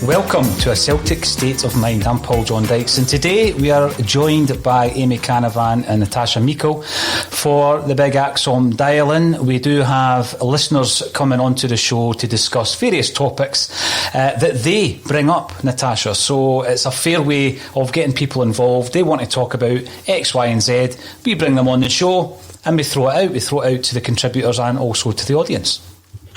Welcome to A Celtic State of Mind. I'm John Dykes, and today we are joined by Amy Canavan and Natasha Meikle for the big AXOM dial-in. We do have listeners coming onto the show to discuss various topics that they bring up, Natasha. So it's a fair way of getting people involved. They want to talk about X, Y and Z. We bring them on the show and we throw it out. We throw it out to the contributors and also to the audience.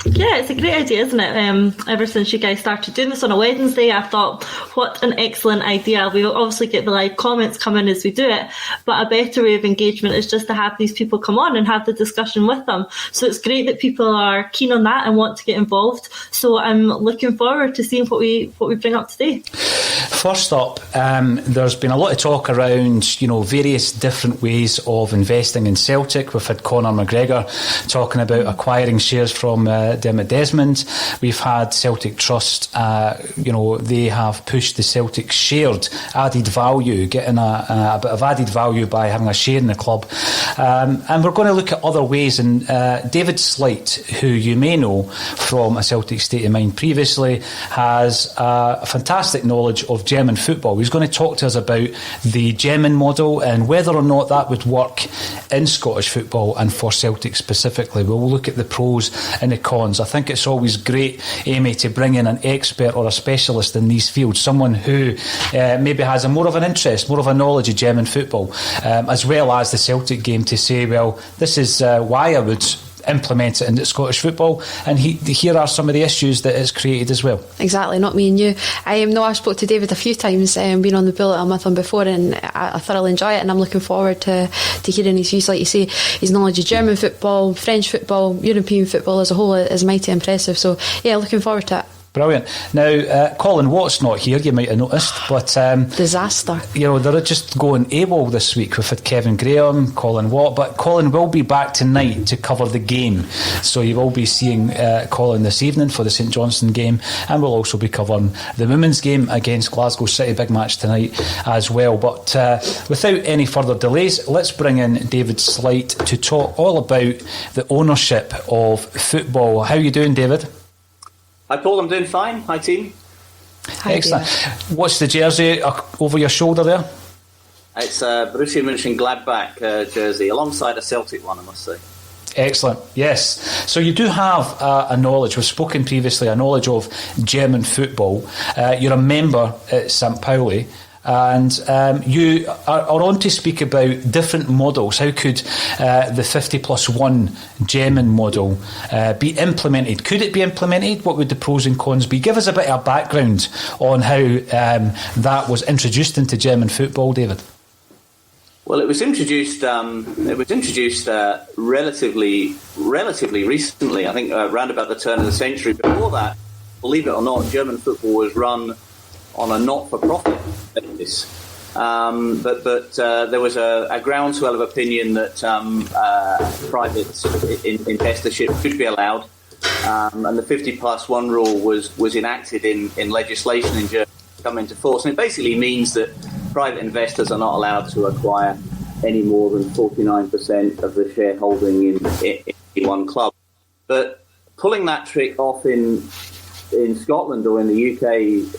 Yeah, it's a great idea, isn't it? Ever since you guys started doing this on a Wednesday, I thought, what an excellent idea. We will obviously get the live comments coming as we do it, but a better way of engagement is just to have these people come on and have the discussion with them. So it's great that people are keen on that and want to get involved. So I'm looking forward to seeing what we bring up today. First up, there's been a lot of talk around, various different ways of investing in Celtic. We've had Conor McGregor talking about acquiring shares from Dermot Desmond. We've had Celtic Trust, they have pushed the Celtic shared added value, getting a bit of added value by having a share in the club. And we're going to look at other ways. And David Slight, who you may know from A Celtic State of Mind previously, has a fantastic knowledge of German football. He's going to talk to us about the German model and whether or not that would work in Scottish football and for Celtic specifically. We'll look at the pros and the cons. I think it's always great, Amy, to bring in an expert or a specialist in these fields, someone who maybe has more of an interest, more of a knowledge of German football, as well as the Celtic game, to say, well, this is why I would implement it into Scottish football, and here are some of the issues that it's created as well. Exactly, not me and you. I spoke to David a few times, been on the Bulletin with him before, and I thoroughly enjoy it, and I'm looking forward to hearing his views. Like you say, his knowledge of German football, French football, European football as a whole is mighty impressive. So yeah, looking forward to it. Brilliant. Now, Colin Watt's not here, you might have noticed, but disaster. They're just going AWOL this week. We've had Kevin Graham, Colin Watt, but Colin will be back tonight to cover the game. So you will be seeing Colin this evening for the St Johnstone game, and we'll also be covering the women's game against Glasgow City, big match tonight as well. But without any further delays, let's bring in David Slight to talk all about the ownership of football. How are you doing, David? Hi Paul, I'm doing fine. Hi team. Hi, excellent. Dear. What's the jersey over your shoulder there? It's a Borussia Mönchengladbach jersey, alongside a Celtic one, I must say. Excellent, yes. So you do have a knowledge, we've spoken previously, a knowledge of German football. You're a member at St Pauli, and you are on to speak about different models. How could the 50+1 German model be implemented? Could it be implemented? What would the pros and cons be? Give us a bit of a background on how that was introduced into German football, David. Well, it was introduced. Relatively recently. I think around about the turn of the century. Before that, believe it or not, German football was run on a not-for-profit basis. But there was a groundswell of opinion that private investorship should be allowed, and the 50+1 rule was enacted in legislation in Germany to come into force. And it basically means that private investors are not allowed to acquire any more than 49% of the shareholding in one club. But pulling that trick off in Scotland or in the UK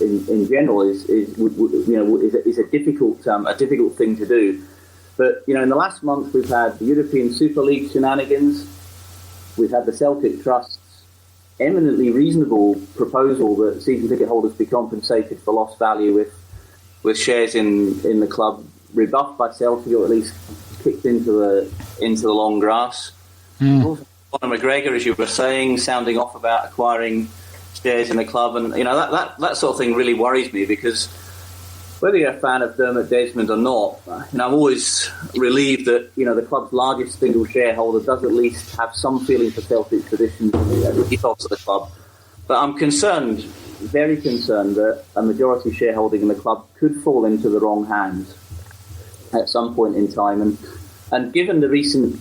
in general is a difficult thing to do. But in the last month we've had the European Super League shenanigans. We've had the Celtic Trust's eminently reasonable proposal that season ticket holders be compensated for lost value with shares in the club rebuffed by Celtic, or at least kicked into the long grass. Conor McGregor, as you were saying, sounding off about acquiring shares in the club, and that sort of thing really worries me, because whether you're a fan of Dermot Desmond or not, I'm always relieved that the club's largest single shareholder does at least have some feeling for Celtic traditions and the ethos of the club. But I'm concerned, very concerned, that a majority shareholding in the club could fall into the wrong hands at some point in time, and given the recent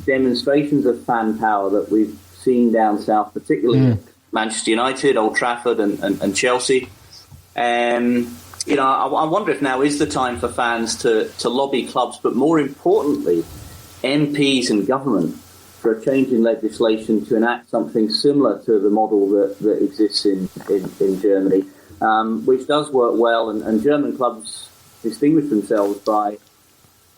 demonstrations of fan power that we've seen down south, particularly Manchester United, Old Trafford and Chelsea. I wonder if now is the time for fans to lobby clubs, but more importantly, MPs and government, for a change in legislation to enact something similar to the model that exists in Germany. which does work well, and German clubs distinguish themselves by,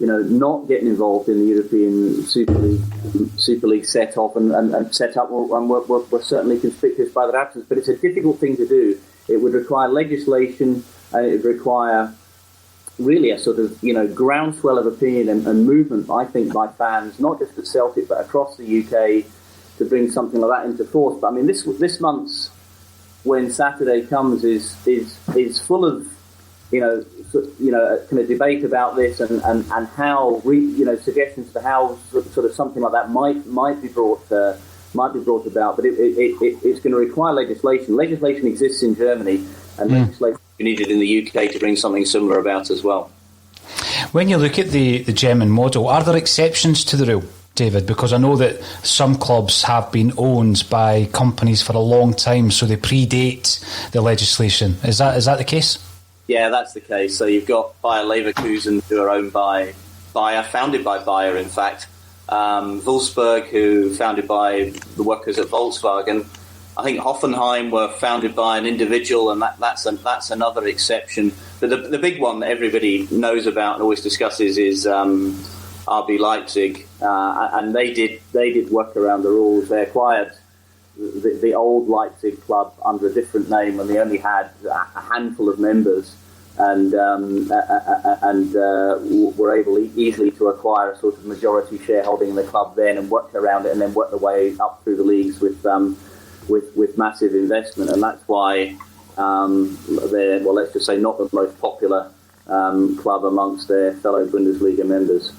not getting involved in the European Super League set off and set up, and were certainly conspicuous by their absence. But it's a difficult thing to do. It would require legislation, and it would require really a sort of, groundswell of opinion and movement, I think, by fans, not just at Celtic, but across the UK, to bring something like that into force. But I mean, this month's When Saturday Comes is full of, kind of debate about this and how suggestions to how sort of something like that might be brought about. But it's going to require legislation. Legislation exists in Germany, and legislation is needed in the UK to bring something similar about as well. When you look at the German model, are there exceptions to the rule, David? Because I know that some clubs have been owned by companies for a long time, so they predate the legislation. Is that the case? Yeah, that's the case. So you've got Bayer Leverkusen, who are owned by Bayer, founded by Bayer, in fact. Wolfsburg, who founded by the workers at Volkswagen. I think Hoffenheim were founded by an individual, and that's another exception. But the big one that everybody knows about and always discusses is RB Leipzig, and they did work around the rules. They acquired the old Leipzig club under a different name, and they only had a handful of members, and were able easily to acquire a sort of majority shareholding in the club then, and work around it, and then work their way up through the leagues with massive investment. And that's why they're, well, let's just say, not the most popular club amongst their fellow Bundesliga members.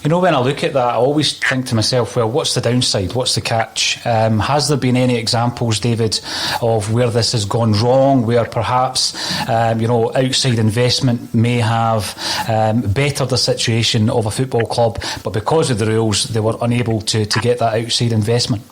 When I look at that, I always think to myself, well, what's the downside? What's the catch? Has there been any examples, David, of where this has gone wrong, where perhaps, outside investment may have bettered the situation of a football club, but because of the rules, they were unable to get that outside investment?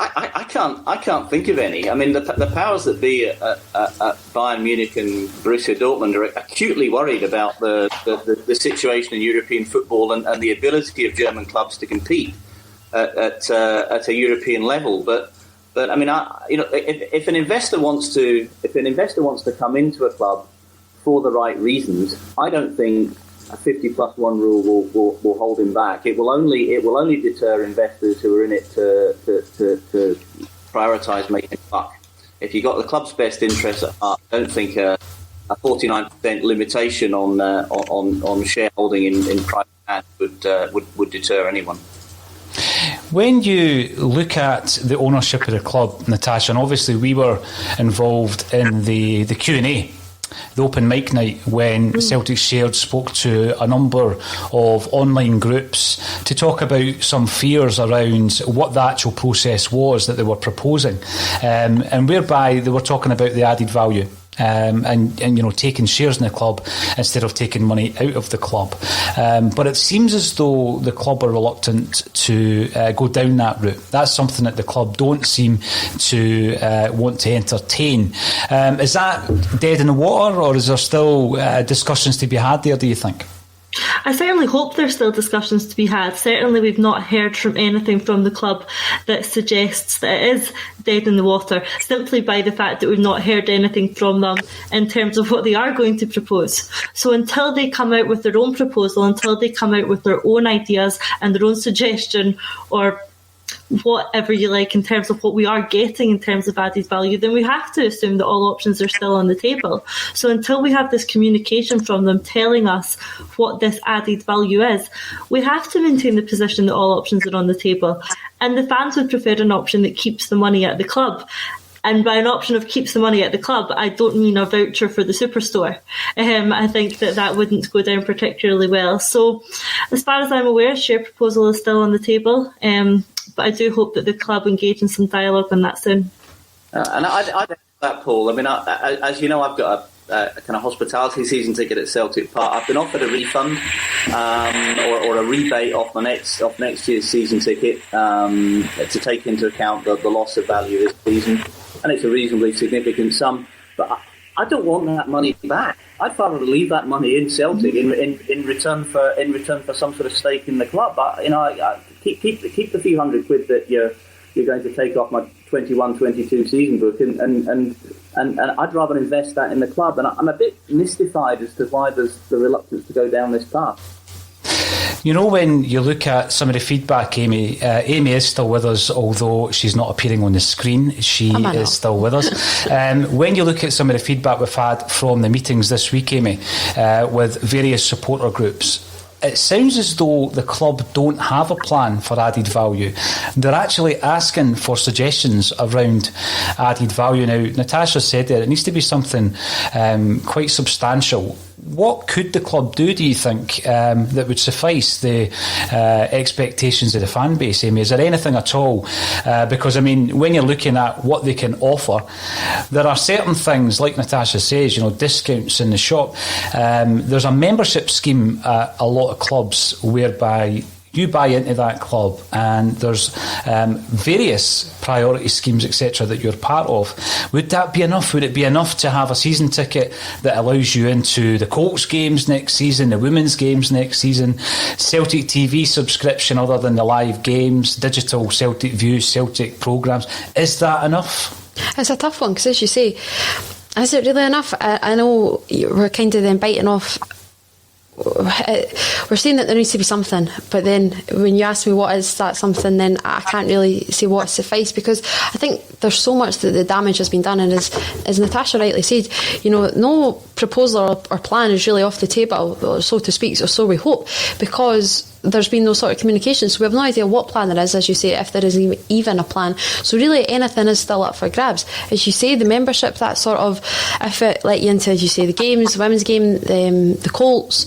I can't think of any. I mean, the powers that be at Bayern Munich and Borussia Dortmund are acutely worried about the situation in European football and the ability of German clubs to compete at a European level. But I mean, if an investor wants to come into a club for the right reasons, I don't think a 50+1 rule will hold him back. It will only deter investors who are in it to prioritise making a buck. If you've got the club's best interests at heart, I don't think a 49% limitation on shareholding in private hands would deter anyone. When you look at the ownership of the club, Natasha, and obviously we were involved in the Q&A, the open mic night, when Celtic Shared spoke to a number of online groups to talk about some fears around what the actual process was that they were proposing, and whereby they were talking about the added value. And taking shares in the club instead of taking money out of the club. But it seems as though the club are reluctant to go down that route. That's something that the club don't seem to want to entertain. Is that dead in the water, or is there still discussions to be had there, do you think? I certainly hope there's still discussions to be had. Certainly we've not heard from anything from the club that suggests that it is dead in the water, simply by the fact that we've not heard anything from them in terms of what they are going to propose. So until they come out with their own proposal, until they come out with their own ideas and their own suggestion, or whatever you like in terms of what we are getting in terms of added value, then we have to assume that all options are still on the table. So until we have this communication from them telling us what this added value is, we have to maintain the position that all options are on the table. And the fans would prefer an option that keeps the money at the club. And by an option of keeps the money at the club, I don't mean a voucher for the superstore. I think that wouldn't go down particularly well. So as far as I'm aware, share proposal is still on the table. But I do hope that the club engage in some dialogue on that soon. And I'd echo that, Paul. I mean, as you know, I've got a kind of hospitality season ticket at Celtic Park. I've been offered a refund or a rebate off next year's season ticket to take into account the loss of value this season, and it's a reasonably significant sum. But I don't want that money back. I'd rather leave that money in Celtic in return for some sort of stake in the club. Keep the few hundred quid that you're you're going to take off my 21-22 season book, and I'd rather invest that in the club. And I'm a bit mystified as to why there's the reluctance to go down this path. You know, when you look at some of the feedback, Amy is still with us, although she's not appearing on the screen. She is still with us. When you look at some of the feedback we've had from the meetings this week, Amy, with various supporter groups, it sounds as though the club don't have a plan for added value. They're actually asking for suggestions around added value. Now, Natasha said there, it needs to be something quite substantial. What could the club do, do you think, that would suffice the expectations of the fan base, Amy? Is there anything at all? Because, I mean, when you're looking at what they can offer, there are certain things, like Natasha says, you know, discounts in the shop. There's a membership scheme at a lot of clubs whereby you buy into that club, and there's various priority schemes, etc., that you're part of. Would that be enough? Would it be enough to have a season ticket that allows you into the Colts games next season, the women's games next season, Celtic TV subscription other than the live games, digital Celtic Views, Celtic programmes? Is that enough? It's a tough one, because as you say, is it really enough? I know we're kind of then biting off. We're saying that there needs to be something, but then when you ask me what is that something, then I can't really say what suffice, because I think there's so much that the damage has been done, and as Natasha rightly said, you know, no proposal or plan is really off the table, so to speak, or so we hope, because there's been no sort of communication, so we have no idea what plan there is, as you say, if there is even a plan. So really anything is still up for grabs. As you say, the membership, that sort of, if it let you into, as you say, the games, the women's game, the Colts,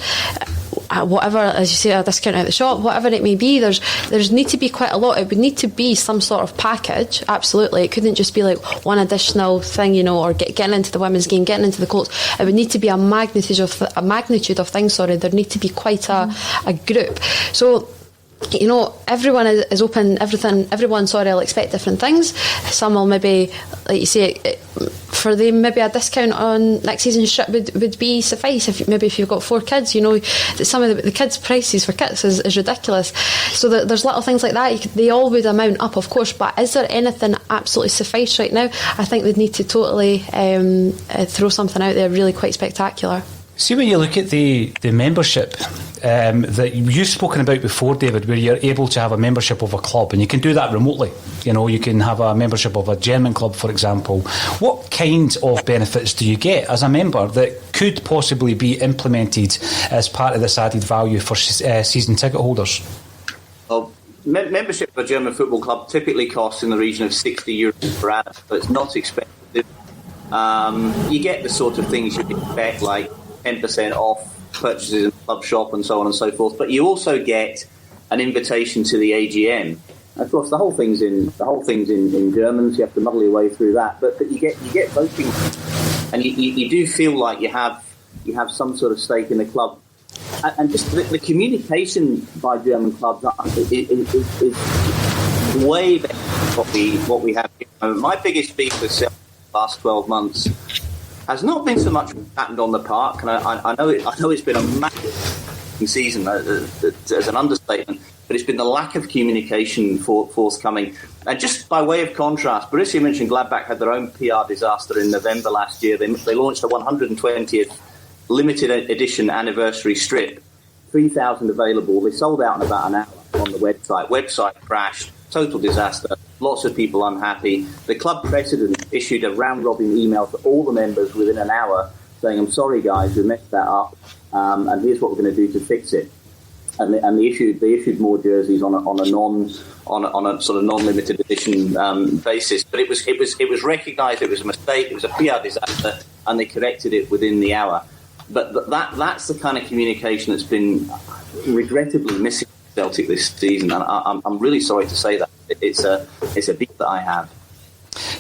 whatever, as you say, a discount at the shop, whatever it may be, there's need to be quite a lot. It would need to be some sort of package, absolutely. It couldn't just be like one additional thing, you know, or getting into the women's game, getting into the Colts. It would need to be a magnitude of things. There need to be quite a group. So, you know, everyone is open, everyone will expect different things. Some will maybe, like you say, for them maybe a discount on next season's trip would be suffice. If you've got 4 kids, you know, some of the kids' prices for kits is ridiculous. So there's little things like that. They all would amount up, of course, but is there anything absolutely suffice right now? I think they'd need to totally throw something out there really quite spectacular. See, when you look at the membership that you've spoken about before, David, where you're able to have a membership of a club, and you can do that remotely. You know, you can have a membership of a German club, for example. What kind of benefits do you get as a member that could possibly be implemented as part of this added value for season ticket holders? Well, membership of a German football club typically costs in the region of €60 per annum, so it's not expensive. You get the sort of things you expect, like 10% off purchases in the club shop and so on and so forth, but you also get an invitation to the AGM. Of course, the whole thing's in German, so you have to muddle your way through that. But you get voting, and you do feel like you have some sort of stake in the club, and just the communication by German clubs is way better than what we have here. My biggest beef with Celtic the last 12 months has not been so much what happened on the park, and I know it's been a massive season as an understatement, but it's been the lack of communication forthcoming. And just by way of contrast, Borussia Mönchengladbach had their own PR disaster in November last year. They launched a 120th limited edition anniversary strip, 3,000 available. They sold out in about an hour on the website. Website crashed, total disaster. Lots of people unhappy. The club president issued a round-robin email to all the members within an hour saying, "I'm sorry, guys, we messed that up, and here's what we're going to do to fix it." And they issued more jerseys on a sort of non-limited edition basis. But it was recognised it was a mistake. It was a PR disaster, and they corrected it within the hour. But that's the kind of communication that's been regrettably missing Celtic this season, and I'm really sorry to say that. It's a beef that I have.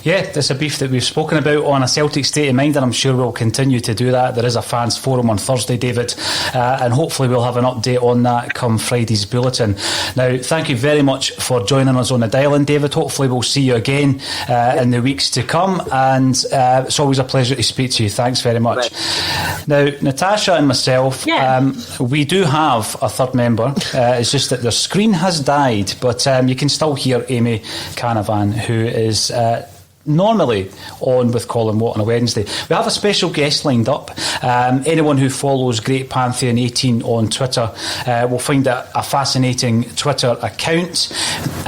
Yeah, it's a beef that we've spoken about on A Celtic State of Mind, and I'm sure we'll continue to do that. There is a fans forum on Thursday, David, and hopefully we'll have an update on that come Friday's Bulletin. Now, thank you very much for joining us on the dial-in, David. Hopefully we'll see you again in the weeks to come, and it's always a pleasure to speak to you. Thanks very much. Now, Natasha and myself, we do have a third member. It's just that their screen has died, but you can still hear Amy Canavan, who is normally on with Colin Watt on a Wednesday. We have a special guest lined up. Anyone who follows Great Pantheon 18 on Twitter will find a fascinating Twitter account,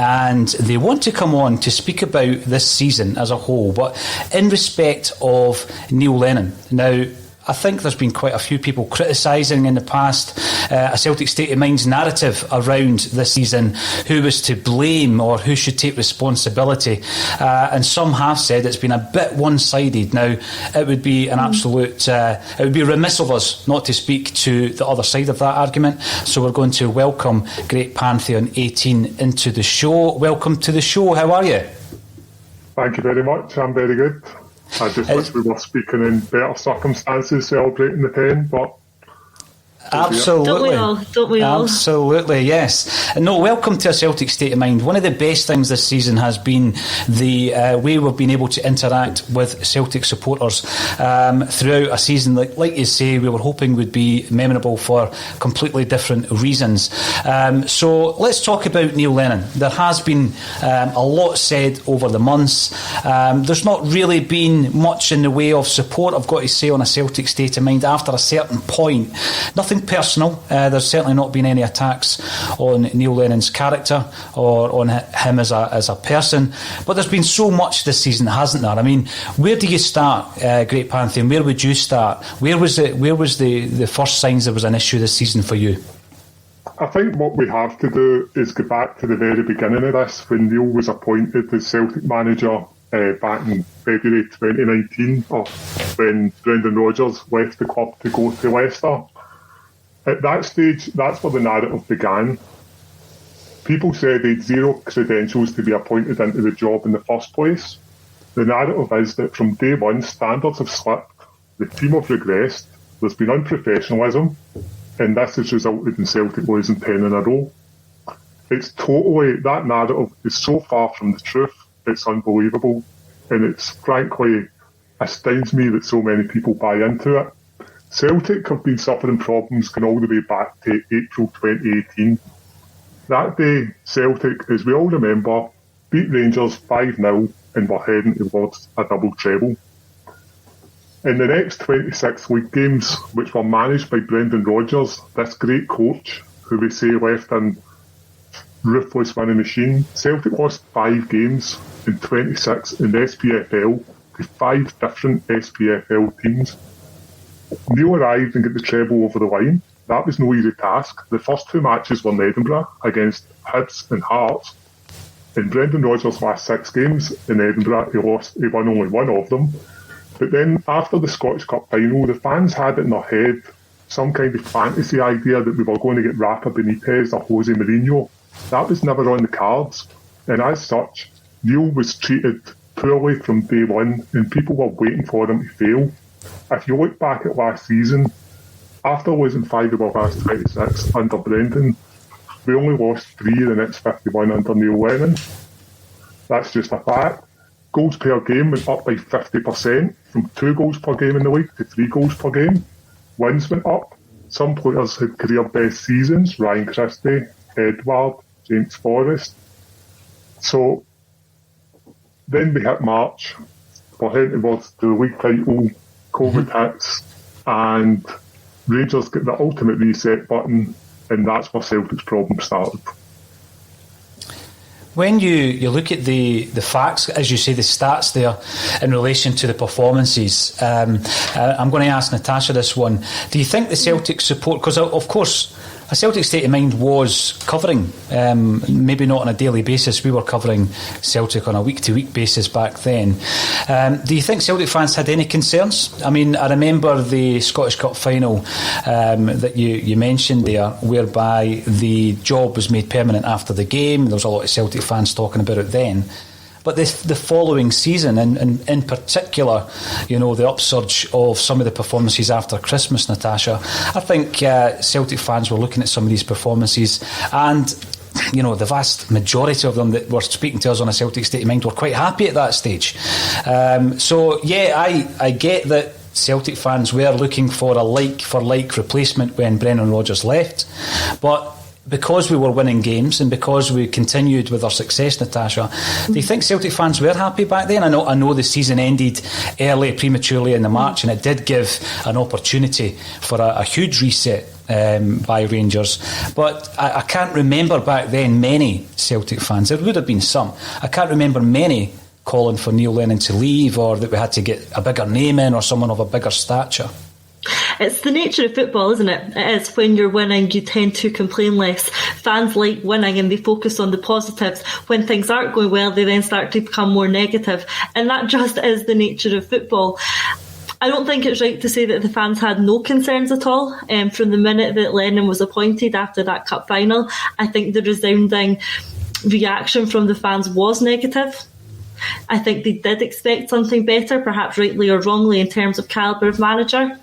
and they want to come on to speak about this season as a whole, but in respect of Neil Lennon. Now, I think there's been quite a few people criticising in the past A Celtic State of Mind's narrative around this season, who was to blame or who should take responsibility, and some have said it's been a bit one-sided. Now, it would be an absolute it would be remiss of us not to speak to the other side of that argument, so we're going to welcome Great Pantheon 18 into the show. Welcome to the show. How are you? Thank you very much. I'm very good. I just wish we were speaking in better circumstances, celebrating the 10, but... Absolutely. Don't we all? Absolutely, yes. No, welcome to A Celtic State of Mind. One of the best things this season has been the way we've been able to interact with Celtic supporters throughout a season like you say, we were hoping would be memorable for completely different reasons. So let's talk about Neil Lennon. There has been a lot said over the months. There's not really been much in the way of support, I've got to say, on A Celtic State of Mind after a certain point. Nothing personal. There's certainly not been any attacks on Neil Lennon's character or on him as a person, but there's been so much this season, hasn't there? I mean, where do you start, Great Pantheon? Where would you start? Where was the first signs there was an issue this season for you? I think what we have to do is go back to the very beginning of this, when Neil was appointed as Celtic manager back in February 2019, or when Brendan Rodgers left the club to go to Leicester. At that stage, that's where the narrative began. People said they had zero credentials to be appointed into the job in the first place. The narrative is that from day one, standards have slipped, the team have regressed, there's been unprofessionalism, and this has resulted in Celtic losing 10 in a row. That narrative is so far from the truth, it's unbelievable, and it's frankly astounds me that so many people buy into it. Celtic have been suffering problems going all the way back to April 2018. That day, Celtic, as we all remember, beat Rangers 5-0 and were heading towards a double treble. In the next 26 league games, which were managed by Brendan Rodgers, this great coach, who we say left in ruthless winning machine, Celtic lost 5 games in 26 in the SPFL to 5 different SPFL teams. Neil arrived and got the treble over the line. That was no easy task. The first 2 matches were in Edinburgh against Hibs and Hearts. In Brendan Rodgers' last 6 games in Edinburgh, he won only 1 of them. But then after the Scottish Cup final, the fans had it in their head some kind of fantasy idea that we were going to get Rafa Benitez or Jose Mourinho. That was never on the cards. And as such, Neil was treated poorly from day one, and people were waiting for him to fail. If you look back at last season, after losing 5 of our last 26 under Brendan, we only lost 3 of the next 51 under Neil Lennon. That's just a fact. Goals per game went up by 50%, from 2 goals per game in the league to 3 goals per game. Wins went up. Some players had career best seasons, Ryan Christie, Edward, James Forrest. So then we hit March, we're heading towards the league title, COVID hits, and Rangers get the ultimate reset button, and that's where Celtic's problem started. When you look at the facts, as you say, the stats there in relation to the performances, I'm going to ask Natasha this one. Do you think the Celtic support, because of course A Celtic State of Mind was covering, maybe not on a daily basis, we were covering Celtic on a week-to-week basis back then. Do you think Celtic fans had any concerns? I mean, I remember the Scottish Cup final that you mentioned there, whereby the job was made permanent after the game. There was a lot of Celtic fans talking about it then. But the following season, and in particular, the upsurge of some of the performances after Christmas, Natasha, I think Celtic fans were looking at some of these performances, and the vast majority of them that were speaking to us on a Celtic State of Mind were quite happy at that stage. I get that Celtic fans were looking for a like-for-like replacement when Brendan Rodgers left, but because we were winning games and because we continued with our success, Natasha, do you think Celtic fans were happy back then? I know the season ended prematurely in the March, and it did give an opportunity for a huge reset by Rangers, but I can't remember back then many Celtic fans, there would have been some, I can't remember many calling for Neil Lennon to leave, or that we had to get a bigger name in or someone of a bigger stature. It's the nature of football, isn't it? It is. When you're winning, you tend to complain less. Fans like winning and they focus on the positives. When things aren't going well, they then start to become more negative. And that just is the nature of football. I don't think it's right to say that the fans had no concerns at all. From the minute that Lennon was appointed after that cup final, I think the resounding reaction from the fans was negative. I think they did expect something better, perhaps rightly or wrongly, in terms of calibre of manager.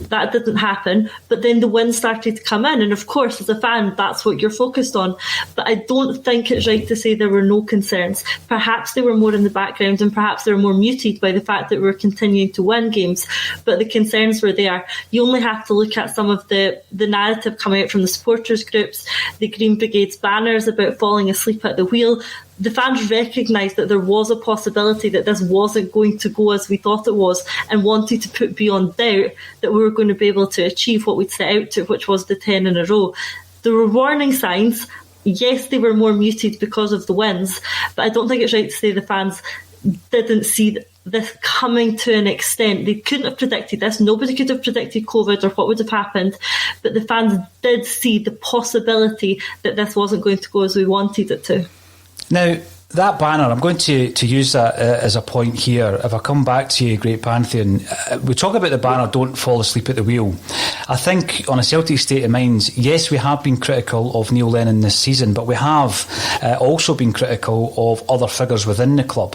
That didn't happen, but then the wins started to come in, and of course, as a fan, that's what you're focused on. But I don't think it's right to say there were no concerns. Perhaps they were more in the background, and perhaps they were more muted by the fact that we were continuing to win games, but the concerns were there. You only have to look at some of the narrative coming out from the supporters groups, the Green Brigade's banners about falling asleep at the wheel. The fans recognised that there was a possibility that this wasn't going to go as we thought it was, and wanted to put beyond doubt that we were going to be able to achieve what we'd set out to, which was the 10 in a row. There were warning signs. Yes, they were more muted because of the wins, but I don't think it's right to say the fans didn't see this coming to an extent. They couldn't have predicted this. Nobody could have predicted COVID or what would have happened, but the fans did see the possibility that this wasn't going to go as we wanted it to. Now, that banner, I'm going to use that as a point here. If I come back to you, Great Pantheon, we talk about the banner, don't fall asleep at the wheel. I think on a Celtic State of Mind, yes, we have been critical of Neil Lennon this season, but we have also been critical of other figures within the club.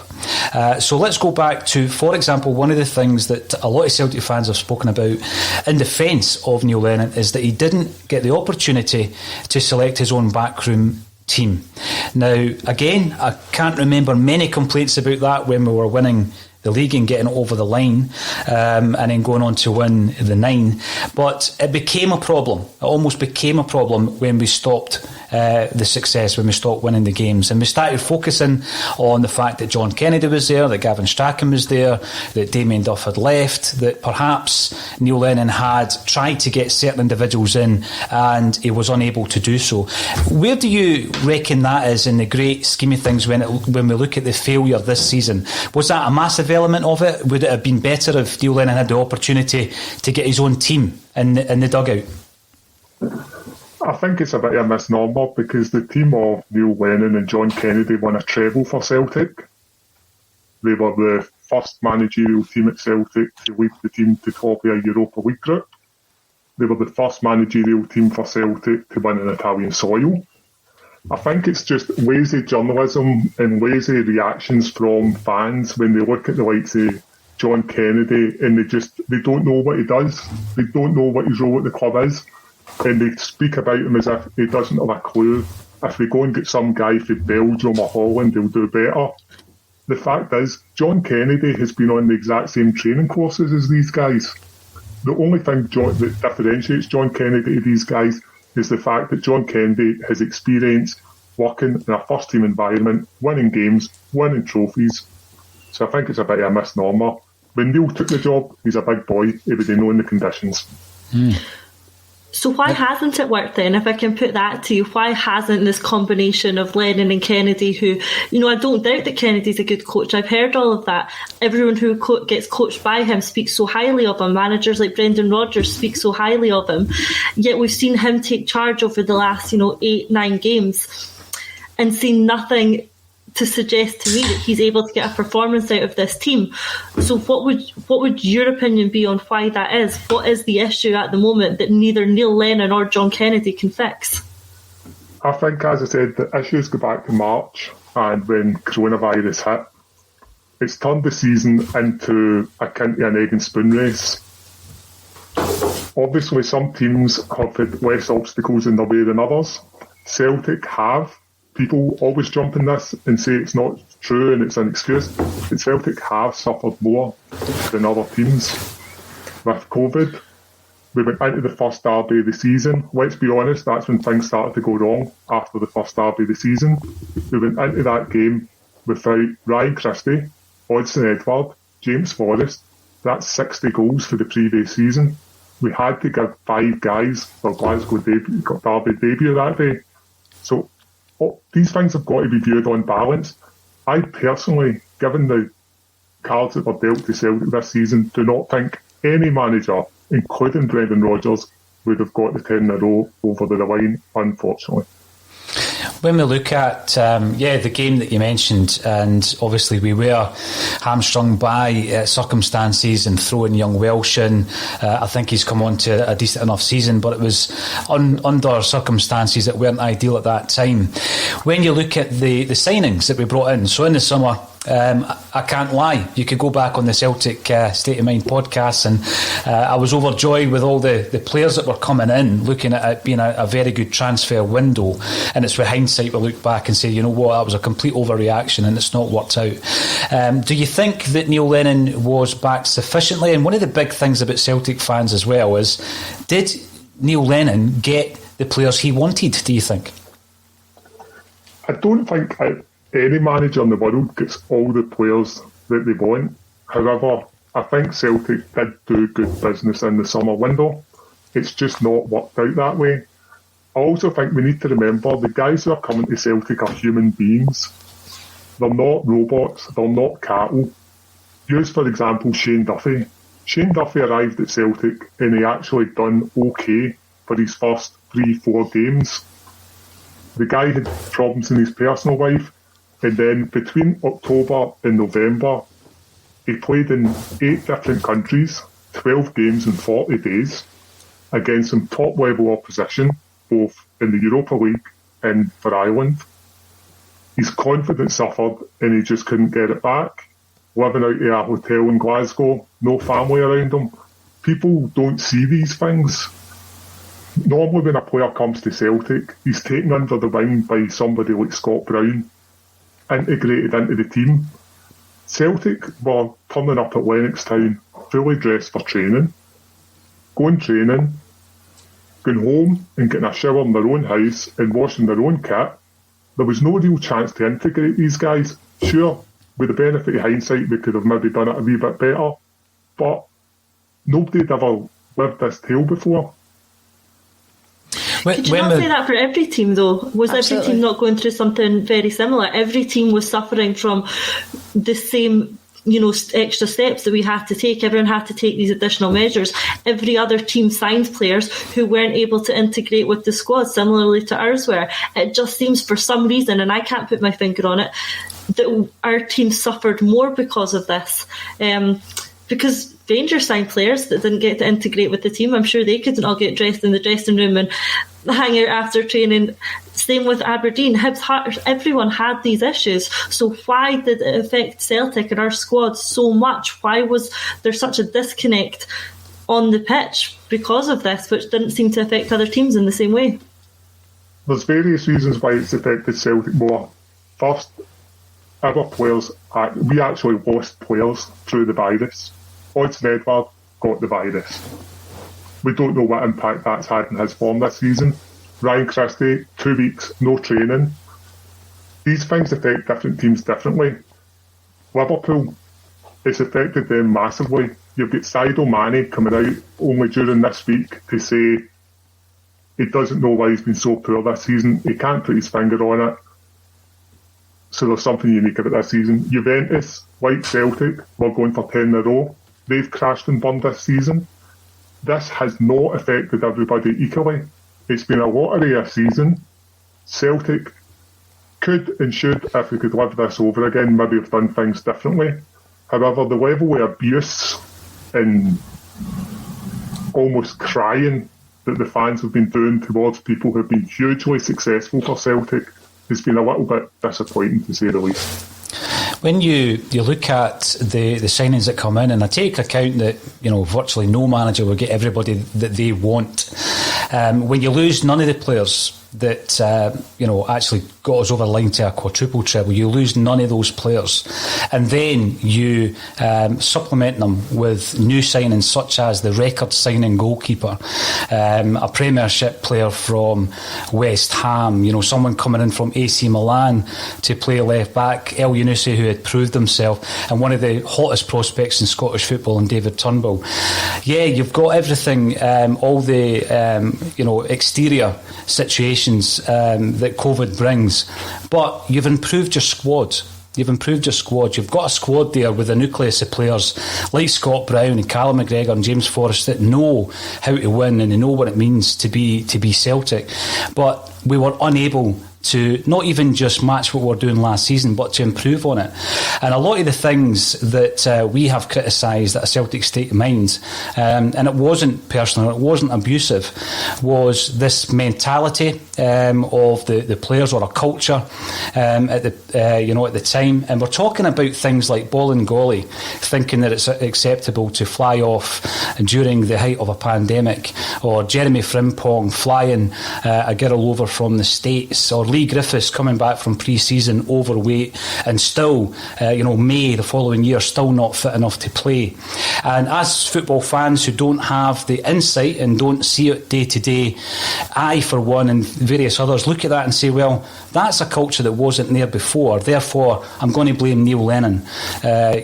So let's go back to, for example, one of the things that a lot of Celtic fans have spoken about in defence of Neil Lennon is that he didn't get the opportunity to select his own backroom team. Now, again, I can't remember many complaints about that when we were winning the league and getting it over the line, and then going on to win the 9. But it became a problem. It almost became a problem when we stopped the success, when we stopped winning the games. And we started focusing on the fact that John Kennedy was there, that Gavin Strachan was there, that Damien Duff had left, that perhaps Neil Lennon had tried to get certain individuals in and he was unable to do so. Where do you reckon that is in the great scheme of things when we look at the failure this season? Was that a massive element of it? Would it have been better if Neil Lennon had the opportunity to get his own team in the dugout? I think it's a bit of a misnomer, because the team of Neil Lennon and John Kennedy won a treble for Celtic. They were the first managerial team at Celtic to lead the team to top of a Europa League group. They were the first managerial team for Celtic to win in Italian soil. I think it's just lazy journalism and lazy reactions from fans when they look at the likes of John Kennedy and they don't know what he does. They don't know what his role at the club is. And they speak about him as if he doesn't have a clue. If we go and get some guy from Belgium or Holland, he'll do better. The fact is, John Kennedy has been on the exact same training courses as these guys. The only thing that differentiates John Kennedy to these guys is the fact that John Kennedy has experience working in a first-team environment, winning games, winning trophies. So I think it's a bit of a misnomer. When Neil took the job, he's a big boy. He would have known the conditions. So why hasn't it worked then, if I can put that to you? Why hasn't this combination of Lennon and Kennedy, who, I don't doubt that Kennedy's a good coach. I've heard all of that. Everyone who gets coached by him speaks so highly of him. Managers like Brendan Rodgers speak so highly of him. Yet we've seen him take charge over the last, 8-9 games and seen nothing to suggest to me that he's able to get a performance out of this team. So what would your opinion be on why that is? What is the issue at the moment that neither Neil Lennon or John Kennedy can fix? I think, as I said, the issues go back to March, and when coronavirus hit, It's turned the season into akin to an egg and spoon race. Obviously, some teams have had less obstacles in their way than others. Celtic have. People always jump in this and say it's not true and it's an excuse. But Celtic have suffered more than other teams. With COVID, we went into the first derby of the season. Let's be honest, that's when things started to go wrong after the first derby of the season. We went into that game without Ryan Christie, Odsonne Edouard, James Forrest. That's 60 goals for the previous season. We had to give 5 guys their Glasgow derby debut that day. So these things have got to be viewed on balance. I personally, given the cards that were dealt to Celtic this season, do not think any manager, including Brendan Rodgers, would have got the 10 in a row over the line, unfortunately. When we look at the game that you mentioned, and obviously we were hamstrung by circumstances and throwing young Welsh in, I think he's come on to a decent enough season, but it was under circumstances that weren't ideal at that time. When you look at the signings that we brought in, so in the summer, I can't lie, you could go back on the Celtic State of Mind podcast, and I was overjoyed with all the players that were coming in, looking at it being a very good transfer window. And it's with hindsight we look back and say, you know what, that was a complete overreaction and it's not worked out. Do you think that Neil Lennon was backed sufficiently? And one of the big things about Celtic fans as well is, did Neil Lennon get the players he wanted, do you think? I don't think any manager in the world gets all the players that they want. However, I think Celtic did do good business in the summer window. It's just not worked out that way. I also think we need to remember the guys who are coming to Celtic are human beings. They're not robots, they're not cattle. Use, for example, Shane Duffy. Shane Duffy arrived at Celtic and he actually done okay for his first 3-4 games. The guy had problems in his personal life, and then between October and November, he played in 8 different countries, 12 games in 40 days, against some top-level opposition, both in the Europa League and for Ireland. His confidence suffered and he just couldn't get it back. Living out of a hotel in Glasgow, no family around him. People don't see these things. Normally when a player comes to Celtic, he's taken under the wing by somebody like Scott Brown, integrated into the team. Celtic were turning up at Lennoxtown fully dressed for training, going training, going home and getting a shower in their own house and washing their own kit. There was no real chance to integrate these guys. Sure, with the benefit of hindsight, we could have maybe done it a wee bit better, but nobody had ever lived this tale before. Could you not say that for every team, though? Was Absolutely. Every team not going through something very similar? Every team was suffering from the same, extra steps that we had to take. Everyone had to take these additional measures. Every other team signed players who weren't able to integrate with the squad, similarly to ours were. It just seems for some reason, and I can't put my finger on it, that our team suffered more because of this. Because Rangers signed players that didn't get to integrate with the team. I'm sure they couldn't all get dressed in the dressing room and hang out after training. Same with Aberdeen. Hibs, Hearts, everyone had these issues. So why did it affect Celtic and our squad so much? Why was there such a disconnect on the pitch because of this, which didn't seem to affect other teams in the same way? There's various reasons why it's affected Celtic more. First, our players, we actually lost players through the virus. Odsonne Edouard got the virus. We don't know what impact that's had in his form this season. Ryan Christie, 2 weeks, no training. These things affect different teams differently. Liverpool, it's affected them massively. You've got Sadio Mane coming out only during this week to say he doesn't know why he's been so poor this season. He can't put his finger on it. So there's something unique about this season. Juventus, like Celtic, were going for 10 in a row. They've crashed and burned this season. This has not affected everybody equally. It's been a lottery of a season. Celtic could and should, if we could live this over again, maybe have done things differently. However, the level of abuse and almost crying that the fans have been doing towards people who have been hugely successful for Celtic has been a little bit disappointing, to say the least. when you look at the signings that come in, and I take account that virtually no manager will get everybody that they want. When you lose none of the players that actually got us over the line to a quadruple treble, you lose none of those players, and then you supplement them with new signings such as the record signing goalkeeper, a Premiership player from West Ham, someone coming in from AC Milan to play left back, El Yunusi, who had proved himself, and one of the hottest prospects in Scottish football in David Turnbull. Yeah, you've got everything, all the exterior situations that COVID brings, but you've improved your squad. You've got a squad there with a nucleus of players like Scott Brown and Callum McGregor and James Forrest that know how to win and they know what it means to be Celtic. But we were unable to not even just match what we were doing last season, but to improve on it. And a lot of the things that we have criticised at a Celtic State of Mind, and it wasn't personal, it wasn't abusive, was this mentality of the players, or a culture at the time. And we're talking about things like ball and golly, thinking that it's acceptable to fly off during the height of a pandemic, or Jeremy Frimpong flying a girl over from the States, or Lee Griffiths coming back from pre-season overweight and still, May the following year, still not fit enough to play. And as football fans who don't have the insight and don't see it day to day, I, for one, and various others, look at that and say, well, that's a culture that wasn't there before. Therefore, I'm going to blame Neil Lennon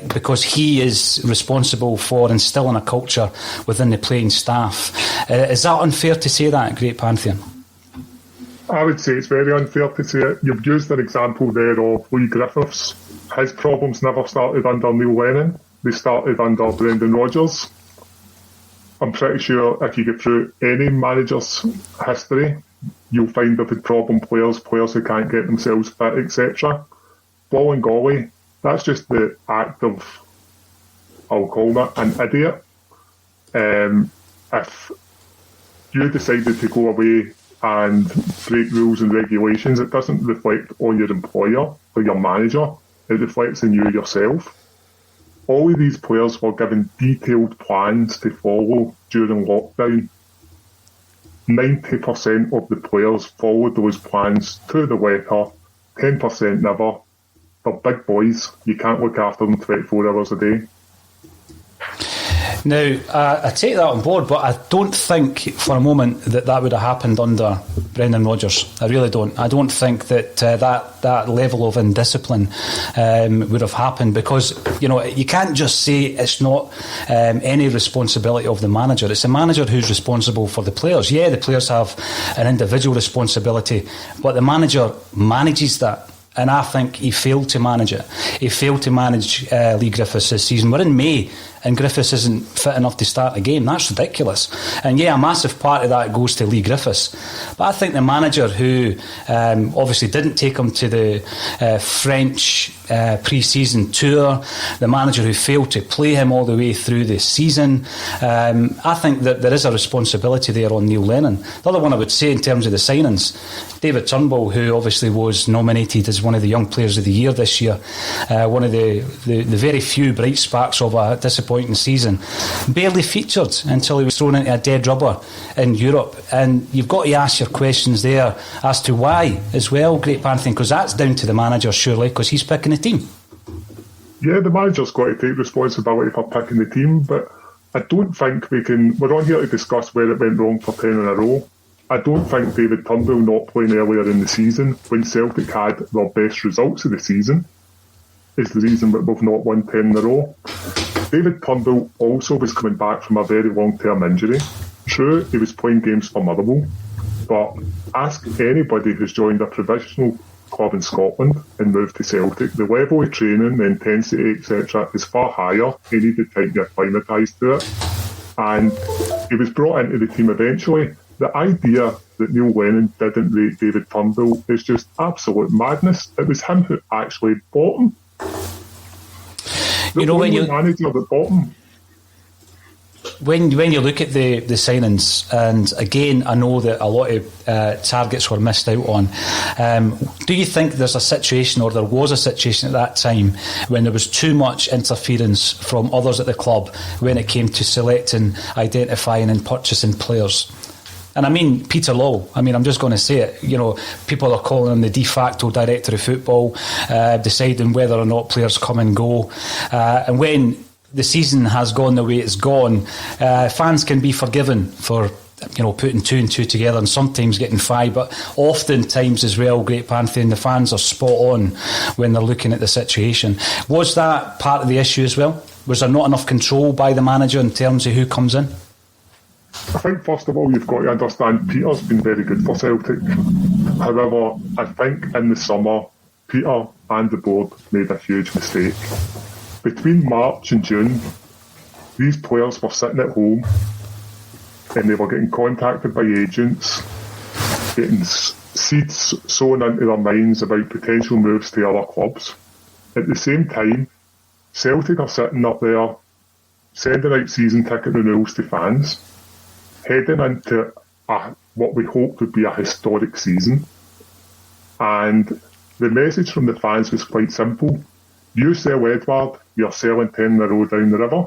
because he is responsible for instilling a culture within the playing staff. Is that unfair to say that, Great Pantheon? I would say it's very unfair to say it. You've used an example there of Lee Griffiths. His problems never started under Neil Lennon. They started under Brendan Rodgers. I'm pretty sure if you get through any manager's history, you'll find they've had problem players who can't get themselves fit, etc. Ball and golly, that's just the act of, I'll call that, an idiot. If you decided to go away and break rules and regulations, it doesn't reflect on your employer or your manager, it reflects on you yourself. All of these players were given detailed plans to follow during lockdown. 90% of the players followed those plans to the letter, 10% never. They're big boys, you can't look after them 24 hours a day. Now, I take that on board, but I don't think for a moment that would have happened under Brendan Rodgers. I really don't. I don't think that that level of indiscipline would have happened, because you can't just say it's not any responsibility of the manager. It's the manager who's responsible for the players. Yeah, the players have an individual responsibility, but the manager manages that. And I think he failed to manage it. He failed to manage Lee Griffiths this season. We're in May and Griffiths isn't fit enough to start a game. That's ridiculous. And yeah, a massive part of that goes to Lee Griffiths. But I think the manager who obviously didn't take him to the French pre-season tour, the manager who failed to play him all the way through the season, I think that there is a responsibility there on Neil Lennon. The other one I would say in terms of the signings, David Turnbull, who obviously was nominated as one of the Young Players of the Year this year, one of the very few bright sparks of a disappointing season, barely featured until he was thrown into a dead rubber in Europe. And you've got to ask your questions there as to why as well, Great Pantheon, because that's down to the manager surely, because he's picking the team. Yeah, the manager's got to take responsibility for picking the team, but I don't think we're on here to discuss where it went wrong for 10 in a row. I don't think David Turnbull not playing earlier in the season, when Celtic had their best results of the season, is the reason that we've not won 10 in a row. David Turnbull also was coming back from a very long-term injury. True, he was playing games for Motherwell, but ask anybody who's joined a provisional club in Scotland and moved to Celtic, the level of training, the intensity, etc. is far higher. He needed time to get acclimatised to it. And he was brought into the team eventually. The idea that Neil Lennon didn't rate David Turnbull is just absolute madness. It was him who actually bought him. The when you manager that bought him. when you look at the signings, and again, I know that a lot of targets were missed out on. Do you think there's a situation, or there was a situation at that time, when there was too much interference from others at the club when it came to selecting, identifying and purchasing players? And I mean Peter Lawwell. I mean, I'm just going to say it. You know, people are calling him the de facto director of football, deciding whether or not players come and go. And when the season has gone the way it's gone, fans can be forgiven for, you know, putting 2 and 2 together and sometimes getting 5, but oftentimes as well, Great Pantheon, the fans are spot on when they're looking at the situation. Was that part of the issue as well? Was there not enough control by the manager in terms of who comes in? I think, first of all, you've got to understand Peter's been very good for Celtic. However, I think in the summer, Peter and the board made a huge mistake. Between March and June, these players were sitting at home and they were getting contacted by agents, getting seeds sown into their minds about potential moves to other clubs. At the same time, Celtic are sitting up there sending out season ticket renewals to fans, heading into what we hoped would be a historic season. And the message from the fans was quite simple. You sell Edward, you're selling 10 in a row down the river.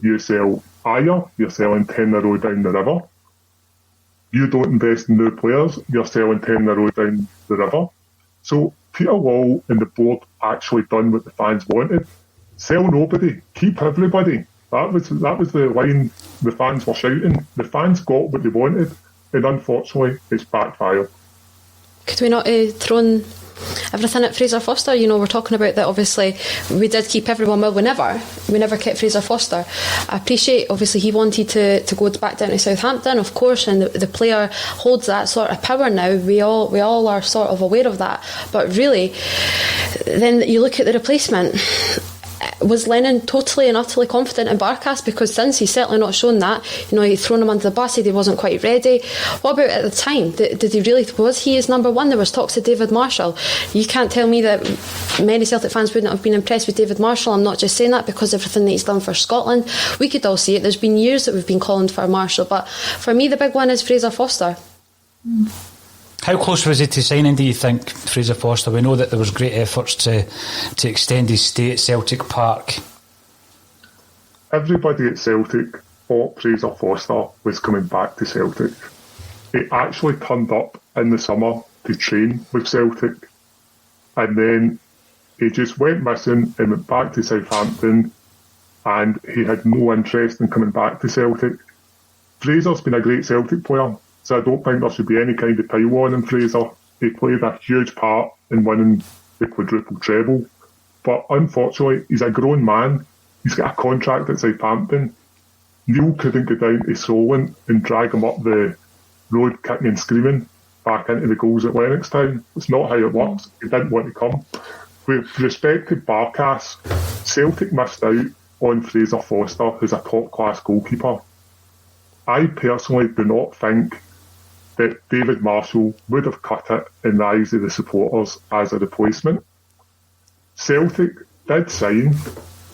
You sell Ayer, you're selling 10 in a row down the river. You don't invest in new players, you're selling 10 in a row down the river. So Peter Lawwell and the board actually done what the fans wanted. Sell nobody, keep everybody. That was the line the fans were shouting. The fans got what they wanted, and unfortunately, it's backfired. Could we not thrown everything at Fraser Foster? You know, we're talking about that. Obviously, we did keep everyone. Well, we never kept Fraser Foster. I appreciate, obviously, he wanted to go back down to Southampton, of course, and the player holds that sort of power now. We all are sort of aware of that. But really, then you look at the replacement. Was Lennon totally and utterly confident in Barkas? Because since he's certainly not shown that, you know, he'd thrown him under the bus, he wasn't quite ready. What about at the time? Did he really, was he his number one? There was talks of David Marshall. You can't tell me that many Celtic fans wouldn't have been impressed with David Marshall. I'm not just saying that because of everything that he's done for Scotland. We could all see it. There's been years that we've been calling for Marshall, but for me the big one is Fraser Foster. How close was he to signing, do you think, Fraser Foster? We know that there was great efforts to extend his stay at Celtic Park. Everybody at Celtic thought Fraser Foster was coming back to Celtic. He actually turned up in the summer to train with Celtic, and then he just went missing and went back to Southampton, and he had no interest in coming back to Celtic. Fraser's been a great Celtic player, so I don't think there should be any kind of pile on in Fraser. He played a huge part in winning the quadruple treble. But unfortunately, he's a grown man. He's got a contract at Southampton. Neil couldn't go down to Solent and drag him up the road kicking and screaming back into the goals at Lennoxtown. It's not how it works. He didn't want to come. With respect to Barkas, Celtic missed out on Fraser Foster, who's a top-class goalkeeper. I personally do not think that David Marshall would have cut it in the eyes of the supporters as a replacement. Celtic did sign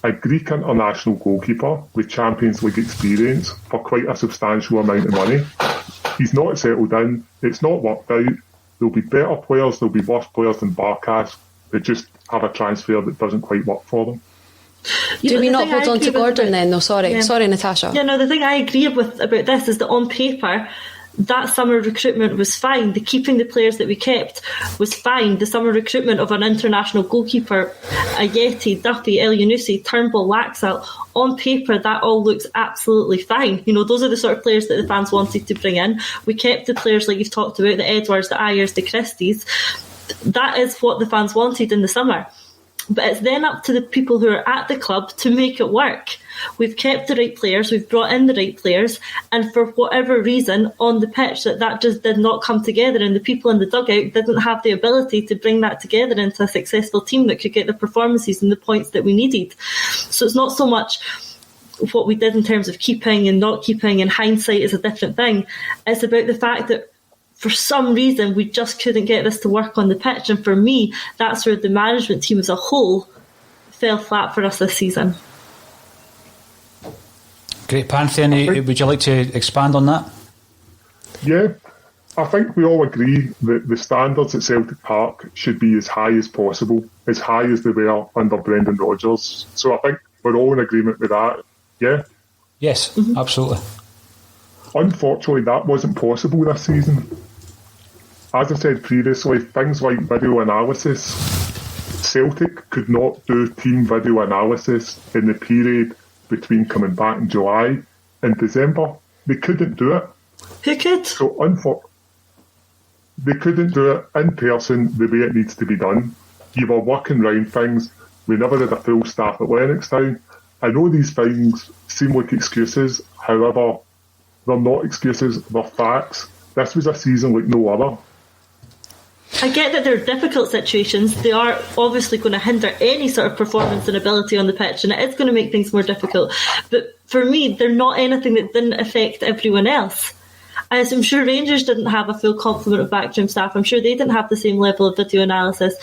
a Greek international goalkeeper with Champions League experience for quite a substantial amount of money. He's not settled in, it's not worked out. There'll be better players, there'll be worse players than Barkas that just have a transfer that doesn't quite work for them. Do we not hold on to Gordon then? No, sorry, Natasha. Yeah, no, the thing I agree with about this is that on paper, that summer recruitment was fine. The keeping the players that we kept was fine. The summer recruitment of an international goalkeeper, Ayeti, Duffy, El Yunusi, Turnbull, Laxalt, on paper that all looks absolutely fine. You know, those are the sort of players that the fans wanted to bring in. We kept the players like you've talked about, the Edwards, the Ayers, the Christies. That is what the fans wanted in the summer. But it's then up to the people who are at the club to make it work. We've kept the right players, we've brought in the right players, and for whatever reason on the pitch that just did not come together, and the people in the dugout didn't have the ability to bring that together into a successful team that could get the performances and the points that we needed. So it's not so much what we did in terms of keeping and not keeping, and hindsight is a different thing. It's about the fact that for some reason we just couldn't get this to work on the pitch, and for me that's where the management team as a whole fell flat for us this season. Great. Pantheon, would you like to expand on that? Yeah, I think we all agree that the standards at Celtic Park should be as high as possible, as high as they were under Brendan Rodgers. So I think we're all in agreement with that, yeah? Yes, absolutely. Unfortunately, that wasn't possible this season. As I said previously, things like video analysis, Celtic could not do team video analysis in the period between coming back in July and December. They couldn't do it. Who could? So they couldn't do it in person the way it needs to be done. You were working around things. We never had a full staff at Lennoxtown. I know these things seem like excuses, however, they're not excuses, they're facts. This was a season like no other. I get that they're difficult situations. They are obviously going to hinder any sort of performance and ability on the pitch, and it is going to make things more difficult. But for me, they're not anything that didn't affect everyone else. As I'm sure Rangers didn't have a full complement of backroom staff. I'm sure they didn't have the same level of video analysis.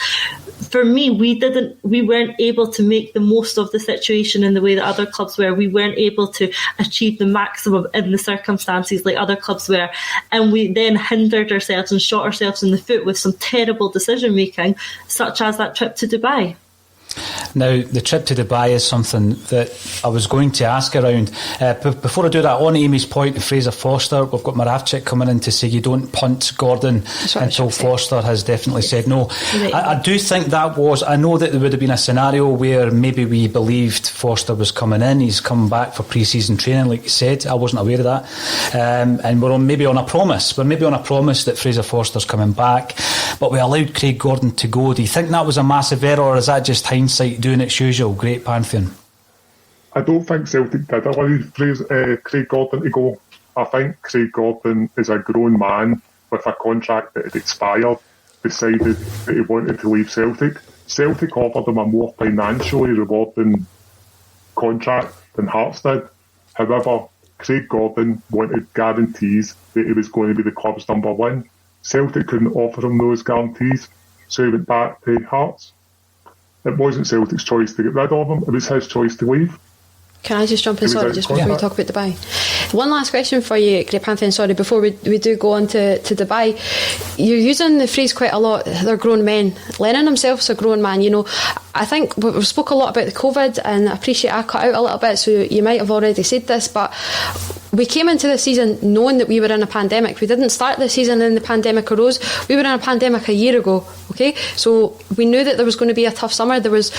For me, we weren't able to make the most of the situation in the way that other clubs were. We weren't able to achieve the maximum in the circumstances like other clubs were. And we then hindered ourselves and shot ourselves in the foot with some terrible decision making, such as that trip to Dubai. Now, the trip to Dubai is something that I was going to ask around. Before I do that, on Amy's point to Fraser Foster, we've got Moravchik coming in to say you don't punt Gordon until Foster has definitely said no. I do think that was, I know that there would have been a scenario where maybe we believed Foster was coming in. He's come back for pre-season training, like you said. I wasn't aware of that. And we're maybe on a promise. We're maybe on a promise that Fraser Foster's coming back. But we allowed Craig Gordon to go. Do you think that was a massive error, or is that just hindsight doing its usual? Great Pantheon. I don't think Celtic did allow Craig Gordon to go. I think Craig Gordon is a grown man with a contract that had expired, decided that he wanted to leave Celtic. Celtic offered him a more financially rewarding contract than Hearts did. However, Craig Gordon wanted guarantees that he was going to be the club's number one. Celtic couldn't offer him those guarantees, so he went back to Hearts. It wasn't Celtic's choice to get rid of him, it was his choice to leave. Can I just jump in, sorry, just before we talk about Dubai? One last question for you, Grey Pantheon, sorry, before we do go on to Dubai. You're using the phrase quite a lot, they're grown men. Lennon himself's a grown man, you know. I think we've spoke a lot about the COVID, and I appreciate I cut out a little bit, so you might have already said this, but we came into the season knowing that we were in a pandemic. We didn't start the season in the pandemic arose. We were in a pandemic a year ago, okay? So we knew that there was going to be a tough summer. There was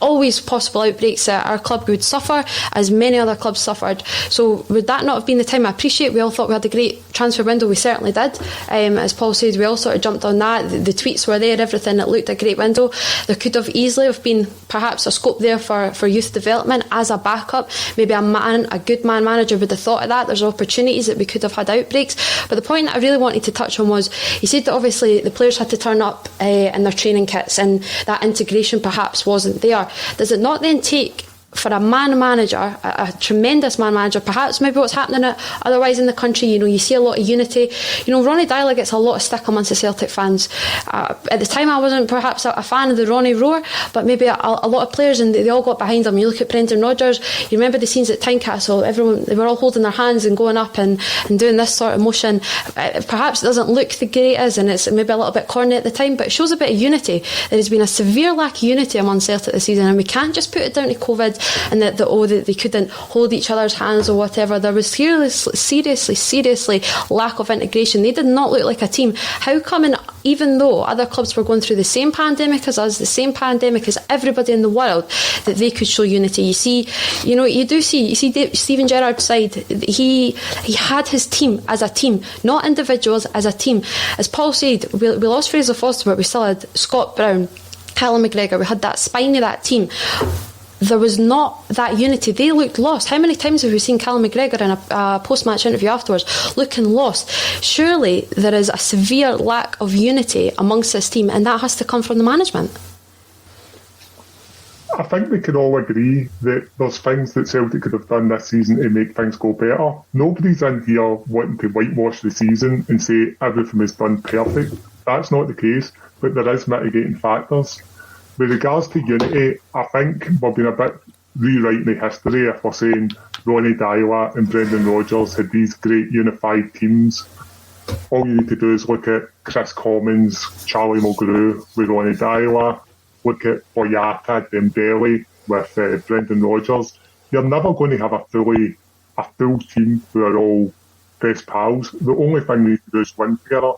always possible outbreaks that our club would suffer, as many other clubs suffered. So would that not have been the time? I appreciate we all thought we had a great transfer window. We certainly did. As Paul said, we all sort of jumped on that. The tweets were there, everything. It looked a great window. There could have easily have been perhaps a scope there for youth development as a backup. Maybe a good man manager would have thought of that. There's opportunities that we could have had outbreaks. But the point that I really wanted to touch on was, he said that obviously the players had to turn up in their training kits, and that integration perhaps wasn't there. Does it not then take, for a man manager, a tremendous man manager, perhaps maybe what's happening otherwise in the country, you know, you see a lot of unity. You know, Ronnie Dyler gets a lot of stick amongst the Celtic fans. At the time I wasn't perhaps a fan of the Ronnie roar, but maybe a lot of players, and they all got behind him. You look at Brendan Rodgers, you remember the scenes at Tynecastle, everyone, they were all holding their hands and going up and doing this sort of motion. Perhaps it doesn't look the greatest, and it's maybe a little bit corny at the time, but it shows a bit of unity. There has been a severe lack of unity among Celtic this season, and we can't just put it down to COVID and that they couldn't hold each other's hands or whatever. There was seriously lack of integration. They did not look like a team. How come, even though other clubs were going through the same pandemic as us, the same pandemic as everybody in the world, that they could show unity? You see Stephen Gerrard's side, he had his team as a team, not individuals, as a team. As Paul said, we lost Fraser Foster, but we still had Scott Brown, Callum McGregor. We had that spine of that team. There was not that unity. They looked lost. How many times have we seen Callum McGregor in a post-match interview afterwards looking lost? Surely there is a severe lack of unity amongst this team, and that has to come from the management. I think we can all agree that there's things that Celtic could have done this season to make things go better. Nobody's in here wanting to whitewash the season and say everything is done perfect. That's not the case, but there is mitigating factors. With regards to unity, I think we've been a bit rewriting the history if we're saying Ronnie Deila and Brendan Rodgers had these great unified teams. All you need to do is look at Chris Commons, Charlie Mulgrew with Ronnie Deila, look at Boyata Dembele with Brendan Rodgers. You're never going to have a full team who are all best pals. The only thing they need to do is win together.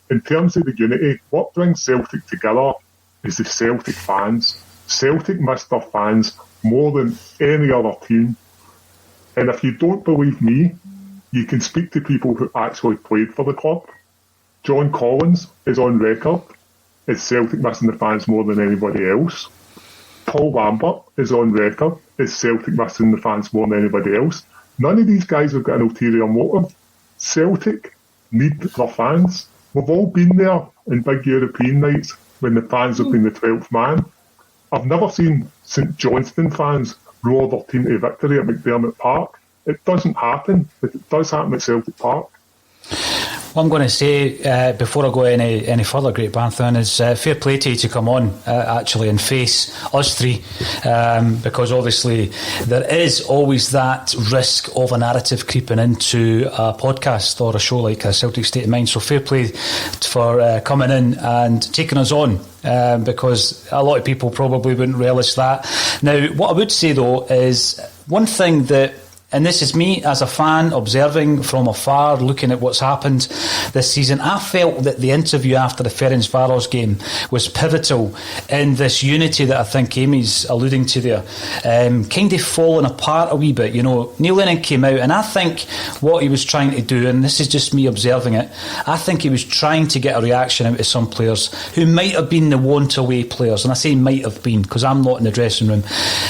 In terms of the unity, what brings Celtic together is the Celtic fans. Celtic miss their fans more than any other team. And if you don't believe me, you can speak to people who actually played for the club. John Collins is on record as Celtic missing the fans more than anybody else. Paul Lambert is on record as Celtic missing the fans more than anybody else. None of these guys have got an ulterior motive. Celtic need their fans. We've all been there in big European nights when the fans have been the 12th man. I've never seen St Johnstone fans roar their team to victory at McDermott Park. It doesn't happen, but it does happen at Celtic Park. What I'm going to say before I go any further, Great Pantheon, is fair play to you to come on actually and face us three, because obviously there is always that risk of a narrative creeping into a podcast or a show like a Celtic State of Mind. So fair play for coming in and taking us on. Because a lot of people probably wouldn't relish that. Now, what I would say though is one thing that, and this is me as a fan observing from afar, looking at what's happened this season. I felt that the interview after the Ferencváros game was pivotal in this unity that I think Amy's alluding to there. Kind of falling apart a wee bit. You know, Neil Lennon came out, and I think what he was trying to do, and this is just me observing it, I think he was trying to get a reaction out of some players who might have been the want-away players, and I say might have been because I'm not in the dressing room,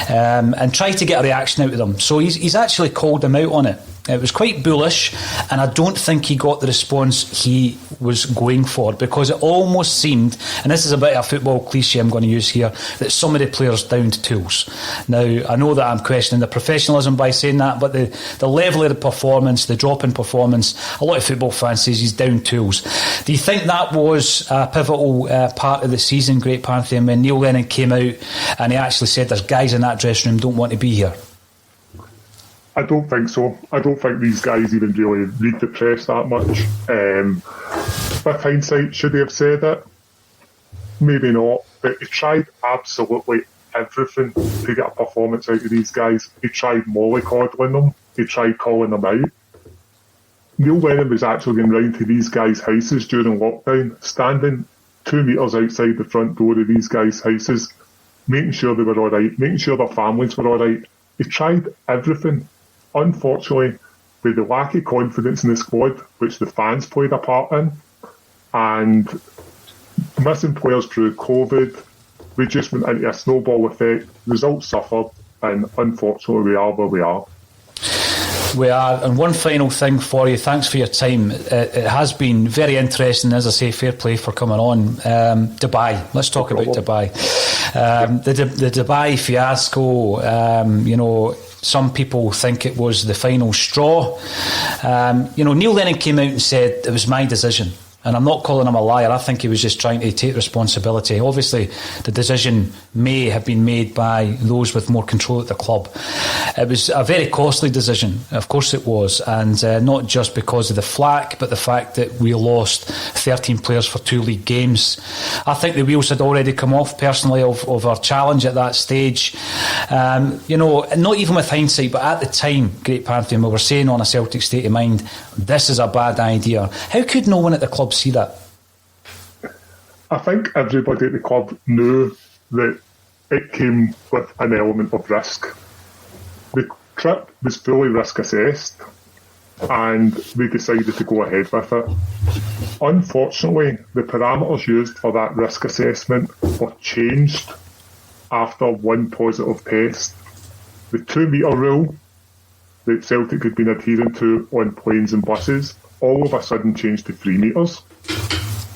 and try to get a reaction out of them. So he's actually called him out on it. It was quite bullish, and I don't think he got the response he was going for, because it almost seemed, and this is a bit of a football cliche I'm going to use here, that some of the players downed tools. Now, I know that I'm questioning the professionalism by saying that, but the level of the performance, the drop in performance, a lot of football fans says he's down tools. Do you think that was a pivotal part of the season, Great Pantheon, when Neil Lennon came out and he actually said there's guys in that dressing room don't want to be here? I don't think so. I don't think these guys even really read the press that much. With hindsight, should they have said it? Maybe not. But he tried absolutely everything to get a performance out of these guys. He tried mollycoddling them. He tried calling them out. Neil Lennon was actually going round to these guys' houses during lockdown, standing 2 metres outside the front door of these guys' houses, making sure they were all right, making sure their families were all right. He tried everything. Unfortunately, with the lack of confidence in the squad, which the fans played a part in, and missing players through COVID, we just went into a snowball effect. Results suffered, and unfortunately we are where we are. We are. And one final thing for you, thanks for your time. It has been very interesting, as I say, fair play for coming on. Dubai, let's talk about Dubai. The Dubai Fiasco, some people think it was the final straw. Neil Lennon came out and said it was my decision. And I'm not calling him a liar. I think he was just trying to take responsibility. Obviously, the decision may have been made by those with more control at the club. It was a very costly decision. Of course it was. And not just because of the flack, but the fact that we lost 13 players for 2 league games. I think the wheels had already come off, personally, of our challenge at that stage. Not even with hindsight, but at the time, Great Pantheon, we were saying on a Celtic State of Mind, this is a bad idea. How could no one at the club see that? I think everybody at the club knew that it came with an element of risk. The trip was fully risk assessed, and we decided to go ahead with it. Unfortunately, the parameters used for that risk assessment were changed after one positive test. The 2 metre rule that Celtic had been adhering to on planes and buses all of a sudden changed to 3 metres,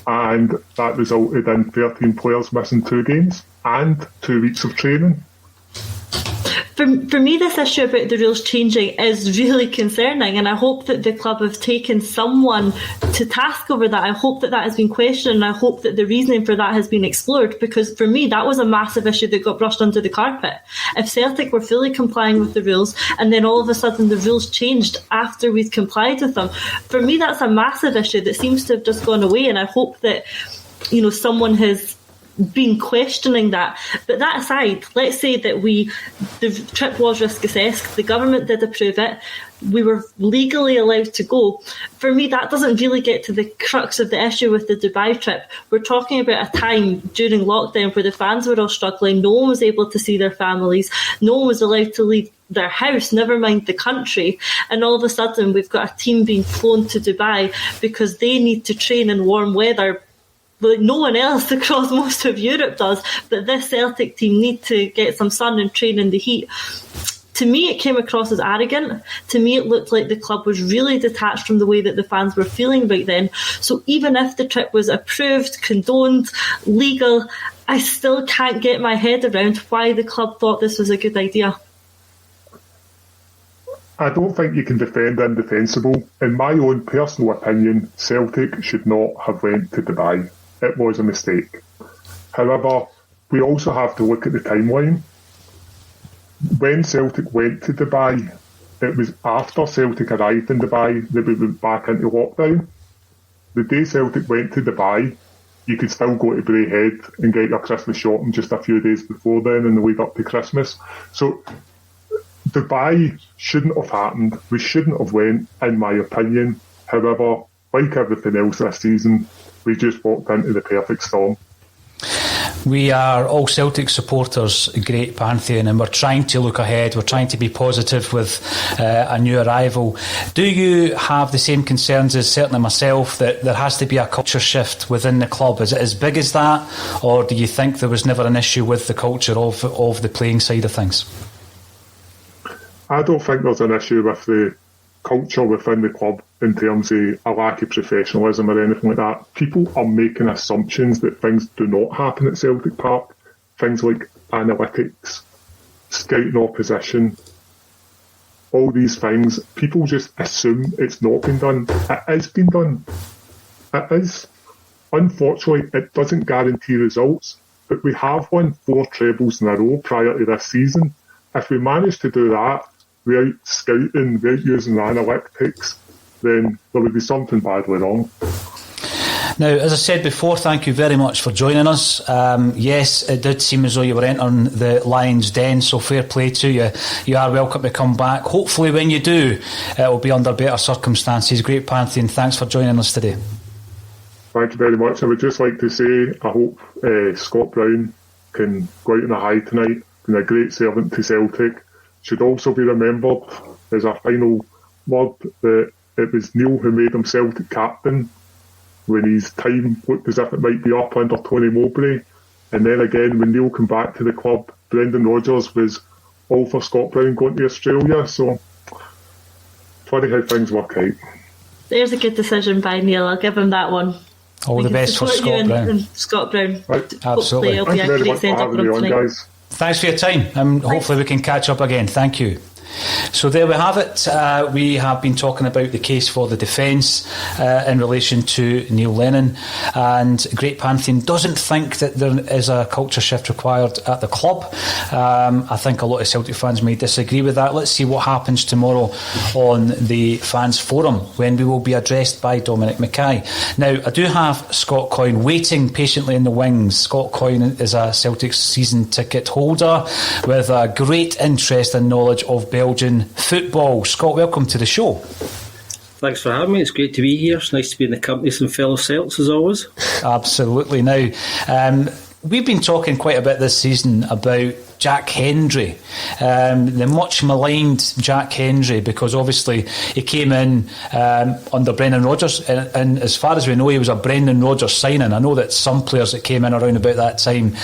and that resulted in 13 players missing 2 games and 2 weeks of training. For me, this issue about the rules changing is really concerning, and I hope that the club have taken someone to task over that. I hope that has been questioned, and I hope that the reasoning for that has been explored, because for me, that was a massive issue that got brushed under the carpet. If Celtic were fully complying with the rules, and then all of a sudden the rules changed after we'd complied with them, for me, that's a massive issue that seems to have just gone away, and I hope that, someone has been questioning that. But that aside, let's say that the trip was risk assessed, the government did approve it, we were legally allowed to go. For me, that doesn't really get to the crux of the issue with the Dubai trip. We're talking about a time during lockdown where the fans were all struggling, no one was able to see their families, no one was allowed to leave their house, never mind the country, and all of a sudden we've got a team being flown to Dubai because they need to train in warm weather like no one else across most of Europe does, but this Celtic team need to get some sun and train in the heat. To me, it came across as arrogant. To me, it looked like the club was really detached from the way that the fans were feeling back then. So even if the trip was approved, condoned, legal, I still can't get my head around why the club thought this was a good idea. I don't think you can defend the indefensible. In my own personal opinion, Celtic should not have went to Dubai. It was a mistake. However, we also have to look at the timeline. When Celtic went to Dubai, it was after Celtic arrived in Dubai that we went back into lockdown. The day Celtic went to Dubai, you could still go to Braehead and get your Christmas shopping just a few days before then in the lead up to Christmas. So Dubai shouldn't have happened. We shouldn't have went, in my opinion. However, like everything else this season, we just walked into the perfect storm. We are all Celtic supporters, great pantheon, and we're trying to look ahead. We're trying to be positive with a new arrival. Do you have the same concerns as certainly myself that there has to be a culture shift within the club? Is it as big as that, or do you think there was never an issue with the culture of the playing side of things? I don't think there's an issue with the culture within the club in terms of a lack of professionalism or anything like that. People are making assumptions that things do not happen at Celtic Park. Things like analytics, scouting opposition, all these things. People just assume it's not been done. It has been done. It is. Unfortunately, it doesn't guarantee results, but we have won 4 trebles in a row prior to this season. If we manage to do that without scouting, without using analytics, then there would be something badly wrong. Now, as I said before, thank you very much for joining us. Yes, it did seem as though you were entering the lion's den, so fair play to you. You are welcome to come back. Hopefully when you do, it will be under better circumstances. Great Pantheon, thanks for joining us today. Thank you very much. I would just like to say I hope Scott Brown can go out on a high tonight. Been a great servant to Celtic. Should also be remembered as a final word that it was Neil who made him Celtic captain when his time looked as if it might be up under Tony Mowbray. And then again, when Neil came back to the club, Brendan Rodgers was all for Scott Brown going to Australia. So, funny how things work out. There's a good decision by Neil. I'll give him that one. All the best for Scott Brown. And Scott Brown. Right. Hopefully it'll be a great send-up for him tonight. Guys. Thanks for your time, and hopefully we can catch up again. Thank you. So there we have it. We have been talking about the case for the defence in relation to Neil Lennon, and Great Pantheon doesn't think that there is a culture shift required at the club. I think a lot of Celtic fans may disagree with that. Let's see what happens tomorrow on the fans forum when we will be addressed by Dominic Mackay. Now, I do have Scott Coyne waiting patiently in the wings. Scott Coyne is a Celtic season ticket holder with a great interest and knowledge of Belgian football. Scott, welcome to the show. Thanks for having me. It's great to be here. It's nice to be in the company of some fellow Celts as always. Absolutely. Now, we've been talking quite a bit this season about Jack Hendry, the much maligned Jack Hendry, because obviously he came in under Brendan Rodgers, and as far as we know, he was a Brendan Rodgers signing. I know that some players that came in around about that time,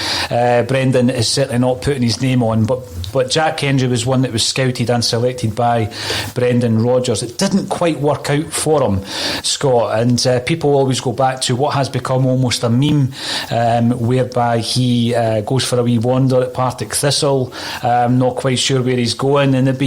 Brendan is certainly not putting his name on, but Jack Hendry was one that was scouted and selected by Brendan Rodgers. It didn't quite work out for him, Scott, and people always go back to what has become almost a meme, whereby he goes for a wee wander at Partick Thistle. Not quite sure where he's going, and that's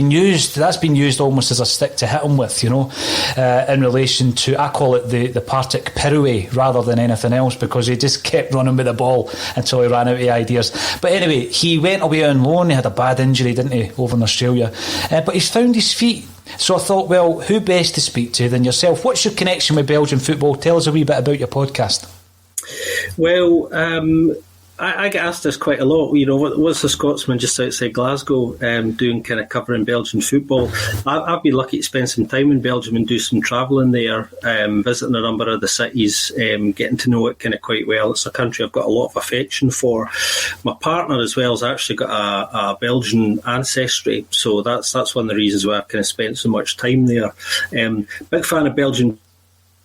been used almost as a stick to hit him with, in relation to, I call it the Partick Pirouet rather than anything else, because he just kept running with the ball until he ran out of ideas. But anyway, he went away on loan. He had a bad injury, didn't he, over in Australia, but he's found his feet. So I thought, well, who best to speak to than yourself? What's your connection with Belgian football? Tell us a wee bit about your podcast. Well, I get asked this quite a lot. What's the Scotsman just outside Glasgow doing, kind of covering Belgian football? I've been lucky to spend some time in Belgium and do some travelling there, visiting a number of the cities, getting to know it kind of quite well. It's a country I've got a lot of affection for. My partner as well has actually got a Belgian ancestry, so that's one of the reasons why I've kind of spent so much time there. Big fan of Belgian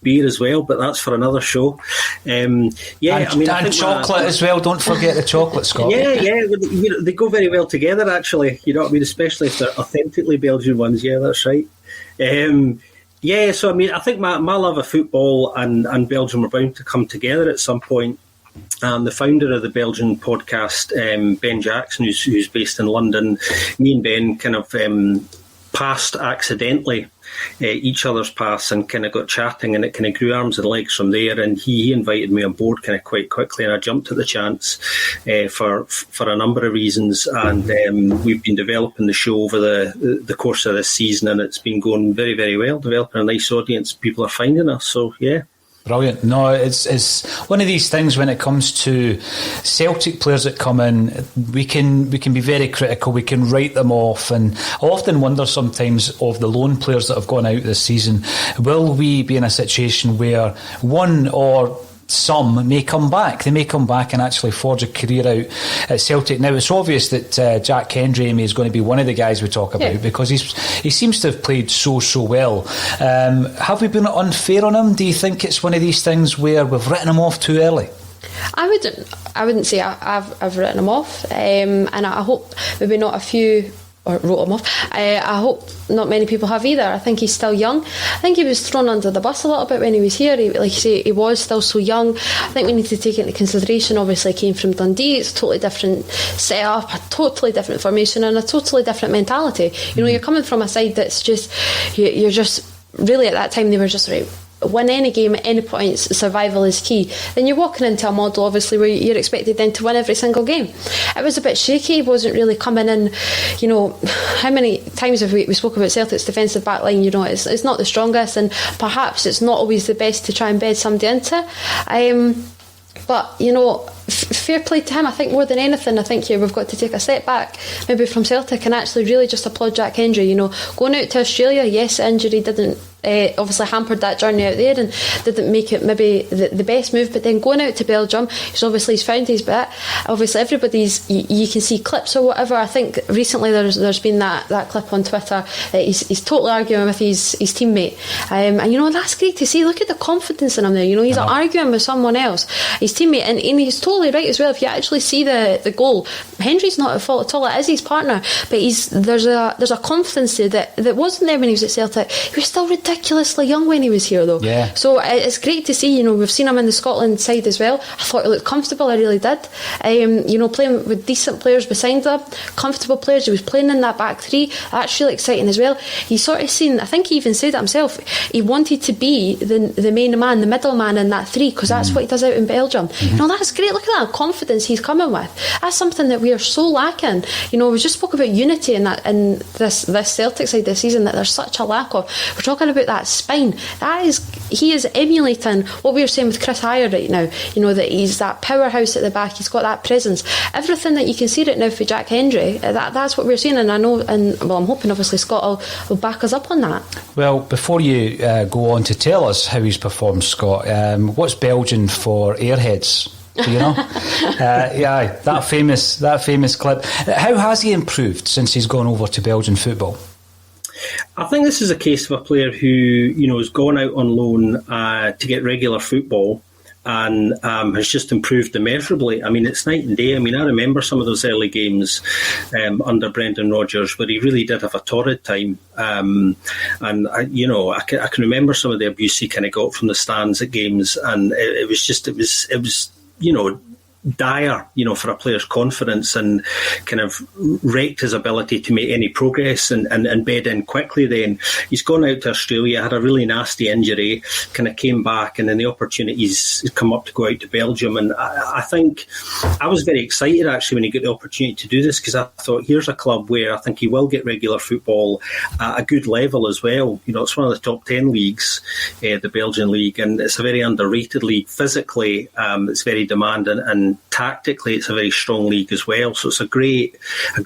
beer as well, but that's for another show. And chocolate as well. Don't forget the chocolate, Scott. Yeah. They go very well together, actually. You know what I mean? Especially if they're authentically Belgian ones. Yeah, that's right. So I mean, I think my love of football and Belgium are bound to come together at some point. The founder of the Belgian podcast, Ben Jackson, who's based in London, me and Ben kind of passed accidentally each other's paths and kind of got chatting, and it kind of grew arms and legs from there, and he invited me on board kind of quite quickly, and I jumped at the chance for a number of reasons, and we've been developing the show over the course of this season, and it's been going very, very well, developing a nice audience. People are finding us, so yeah. Brilliant. No, it's one of these things when it comes to Celtic players that come in, we can be very critical, we can write them off, and I often wonder sometimes of the loan players that have gone out this season, will we be in a situation where one or some may come back? They may come back and actually forge a career out at Celtic. Now, it's obvious that Jack Hendry, Amy, is going to be one of the guys we talk about, because he seems to have played so well. Have we been unfair on him? Do you think it's one of these things where we've written him off too early? I wouldn't say I've written him off, and I hope maybe not a few or wrote him off. I hope not many people have either. I think he's still young. I think he was thrown under the bus a little bit when he was here. Like you say, he was still so young. I think we need to take into consideration, obviously, he came from Dundee. It's a totally different setup, a totally different formation, and a totally different mentality. You're coming from a side that's just, you're just really, at that time they were just right, win any game at any point, survival is key. Then you're walking into a model, obviously, where you're expected then to win every single game. It was a bit shaky. He wasn't really coming in. How many times have we spoke about Celtic's defensive back line? It's not the strongest, and perhaps it's not always the best to try and bed somebody into. But fair play to him. I think more than anything, we've got to take a step back maybe from Celtic and actually really just applaud Jack Hendry. Going out to Australia, yes, injury didn't obviously hampered that journey out there and didn't make it maybe the best move, but then going out to Belgium, he's found his bit. Obviously everybody's, you can see clips or whatever. I think recently there's been that clip on Twitter that he's totally arguing with his teammate, and that's great to see. Look at the confidence in him there. He's not arguing with someone else, his teammate, and he's totally right as well. If you actually see the goal, Hendry's not at fault at all. It is his partner, but there's a confidence there that wasn't there when he was at Celtic. He was still ridiculously young when he was here, though. Yeah. So it's great to see. We've seen him in the Scotland side as well. I thought he looked comfortable. I really did. Playing with decent players beside him, comfortable players. He was playing in that back three. That's really exciting as well. He's sort of seen. I think he even said it himself. He wanted to be the main man, the middle man in that three, because that's what he does out in Belgium. That's great. Look at that confidence he's coming with. That's something that we are so lacking. We just spoke about unity in this Celtic side this season that there's such a lack of. We're talking about that spine. He is emulating what we were saying with Chris Hire right now. That he's that powerhouse at the back. He's got that presence. Everything that you can see right now for Jack Hendry, that's what we're seeing. And I know, I'm hoping obviously Scott will back us up on that. Well, before you go on to tell us how he's performed, Scott, what's Belgian for airheads? Do you know? That famous clip. How has he improved since he's gone over to Belgian football? I think this is a case of a player who has gone out on loan to get regular football and has just improved immeasurably. I mean, it's night and day. I mean, I remember some of those early games under Brendan Rodgers where he really did have a torrid time. And I can remember some of the abuse he kind of got from the stands at games, and it was dire, for a player's confidence, and kind of wrecked his ability to make any progress and bed in quickly. Then he's gone out to Australia, had a really nasty injury, kind of came back, and then the opportunities come up to go out to Belgium. And I think I was very excited actually when he got the opportunity to do this, because I thought, here's a club where I think he will get regular football at a good level as well. It's one of the top 10 leagues, the Belgian league, and it's a very underrated league. Physically, it's very demanding, and tactically it's a very strong league as well. So it's a great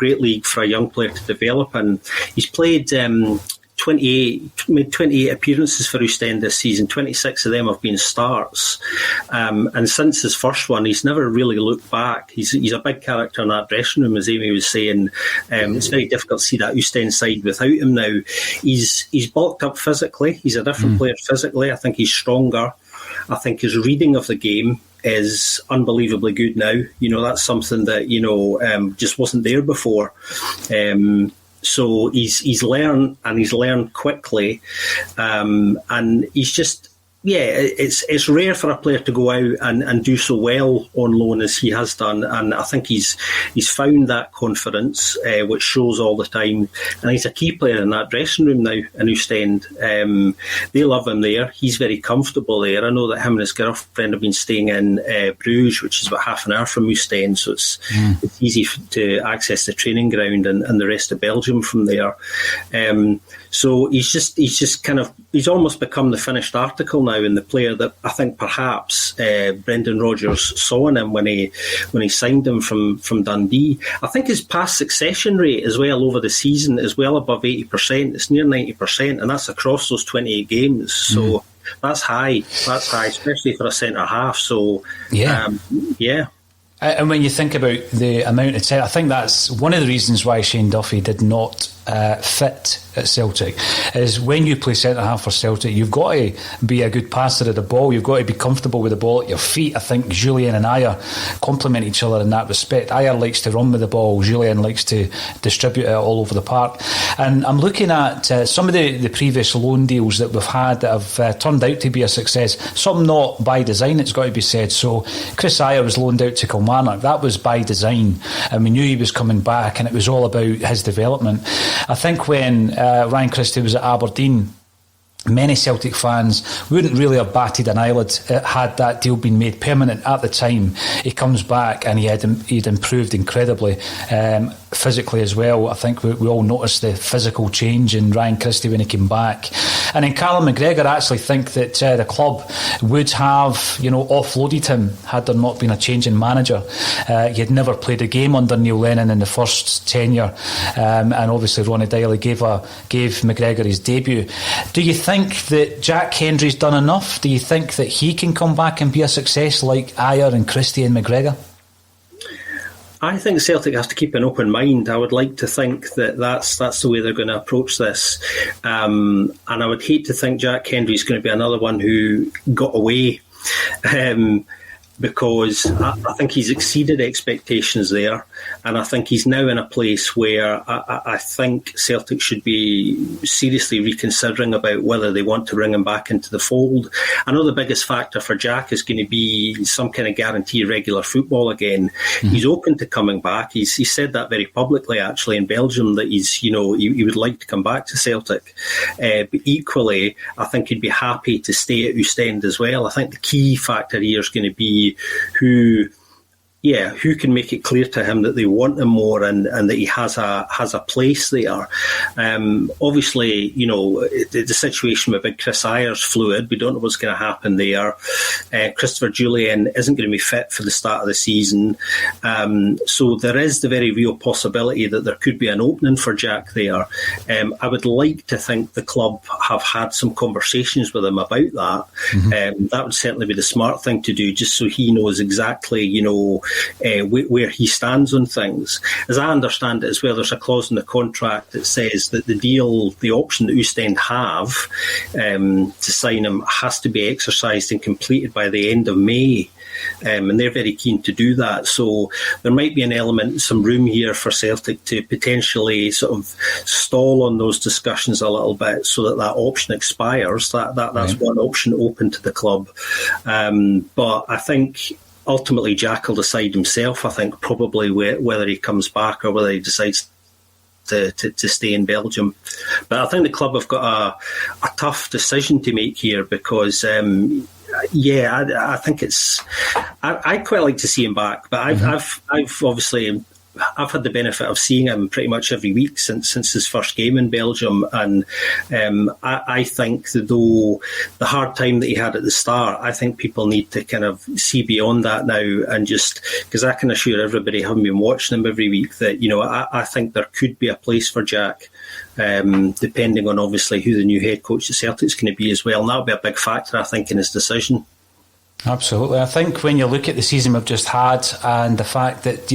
league for a young player to develop. And he's played 28 appearances for Ostend this season. 26 of them have been starts, and since his first one he's never really looked back. He's a big character in that dressing room, as Amy was saying. It's very difficult to see that Ostend side without him now. He's bulked up physically. He's a different player physically. I think he's stronger. I think his reading of the game is unbelievably good now. That's something that just wasn't there before. So he's learned, and he's learned quickly, and he's just. Yeah, it's rare for a player to go out and do so well on loan as he has done, and I think he's found that confidence, which shows all the time, and he's a key player in that dressing room now in Ostend. They love him there. He's very comfortable there. I know that him and his girlfriend have been staying in Bruges, which is about half an hour from Ostend, so it's easy to access the training ground and the rest of Belgium from there. So he's almost become the finished article now, and the player that I think perhaps Brendan Rodgers saw in him when he signed him from Dundee. I think his pass succession rate as well over the season is well above 80%. It's near 90%, and that's across those 28 games. So that's high. That's high, especially for a centre half. So yeah. And when you think about the amount of time, I think that's one of the reasons why Shane Duffy did not fit at Celtic, is when you play centre-half for Celtic, you've got to be a good passer of the ball, you've got to be comfortable with the ball at your feet. I think Julian and Ayer complement each other in that respect. Ayer likes to run with the ball, Julian likes to distribute it all over the park. And I'm looking at some of the previous loan deals that we've had that have turned out to be a success, some not by design, it's got to be said. So Chris Ayer was loaned out to Kilmarnock. That was by design, and we knew he was coming back, and it was all about his development. I think when Ryan Christie was at Aberdeen, many Celtic fans wouldn't really have batted an eyelid had that deal been made permanent at the time. He comes back and he'd improved incredibly, physically as well. I think we all noticed the physical change in Ryan Christie when he came back. And in Callum McGregor, I actually think that the club would have offloaded him had there not been a change in manager. He had never played a game under Neil Lennon in the first tenure, and obviously Ronnie Deilly gave McGregor his debut. Do you think that Jack Hendry's done enough? Do you think that he can come back and be a success like Ayer and Christie and McGregor? I think Celtic has to keep an open mind. I would like to think that that's the way they're going to approach this. And I would hate to think Jack Hendry's going to be another one who got away. Because I think he's exceeded expectations there, and I think he's now in a place where I think Celtic should be seriously reconsidering about whether they want to bring him back into the fold. I know the biggest factor for Jack is going to be some kind of guarantee of regular football again. Mm-hmm. He's open to coming back. He said that very publicly, actually, in Belgium, that he would like to come back to Celtic. But equally, I think he'd be happy to stay at Ostend as well. I think the key factor here is going to be who can make it clear to him that they want him more and that he has a place there. Obviously, the situation with Big Chris Ayer's fluid. We don't know what's going to happen there. Christopher Julian isn't going to be fit for the start of the season. So there is the very real possibility that there could be an opening for Jack there. I would like to think the club have had some conversations with him about that. Mm-hmm. That would certainly be the smart thing to do, just so he knows exactly, where he stands on things. As I understand it as well, there's a clause in the contract that says that the option that Ostend have to sign him has to be exercised and completed by the end of May. And they're very keen to do that. So there might be an element, some room here for Celtic to potentially sort of stall on those discussions a little bit so that option expires. That's right. One option open to the club. But I think ultimately Jack will decide himself, I think, probably whether he comes back or whether he decides to stay in Belgium. But I think the club have got a tough decision to make here because, I think I'd quite like to see him back, but I've obviously I've had the benefit of seeing him pretty much every week since his first game in Belgium, and I think that though the hard time that he had at the start, I think people need to kind of see beyond that now, and just because I can assure everybody, having been watching him every week, that I think there could be a place for Jack, depending on obviously who the new head coach at Celtic's going to be as well, and that'll be a big factor, I think, in his decision. Absolutely. I think when you look at the season we've just had and the fact that,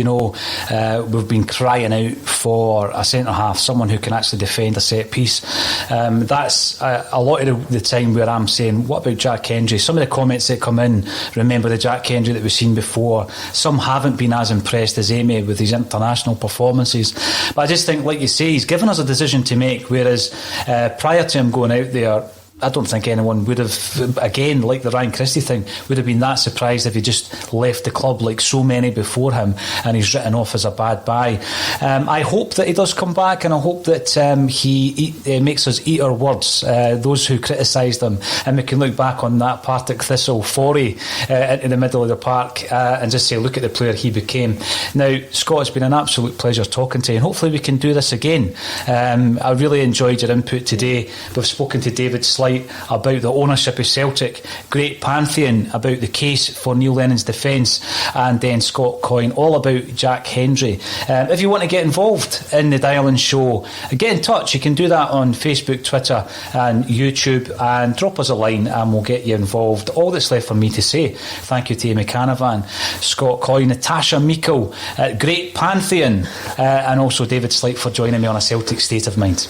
we've been crying out for a centre-half, someone who can actually defend a set piece, that's a lot of the time where I'm saying, what about Jack Hendry? Some of the comments that come in, remember the Jack Hendry that we've seen before. Some haven't been as impressed as Amy with his international performances. But I just think, like you say, he's given us a decision to make, whereas prior to him going out there, I don't think anyone would have, again, like the Ryan Christie thing, would have been that surprised if he just left the club like so many before him and he's written off as a bad buy. I hope that he does come back, and I hope that he makes us eat our words, those who criticised him, and we can look back on that Partick Thistle foray into the middle of the park and just say, look at the player he became. Now, Scott, it's been an absolute pleasure talking to you, and hopefully we can do this again. I really enjoyed your input today. We've spoken to David Slight about the ownership of Celtic, great pantheon about the case for Neil Lennon's defence, and then Scott Coyne all about Jack Hendry. If you want to get involved in the Dial-In Show, get in touch. You can do that on Facebook, Twitter and YouTube, and drop us a line and we'll get you involved. All that's left for me to say, thank you to Amy Canavan, Scott Coyne, Natasha Meikle, great pantheon, and also David Slight for joining me on A Celtic State of Mind.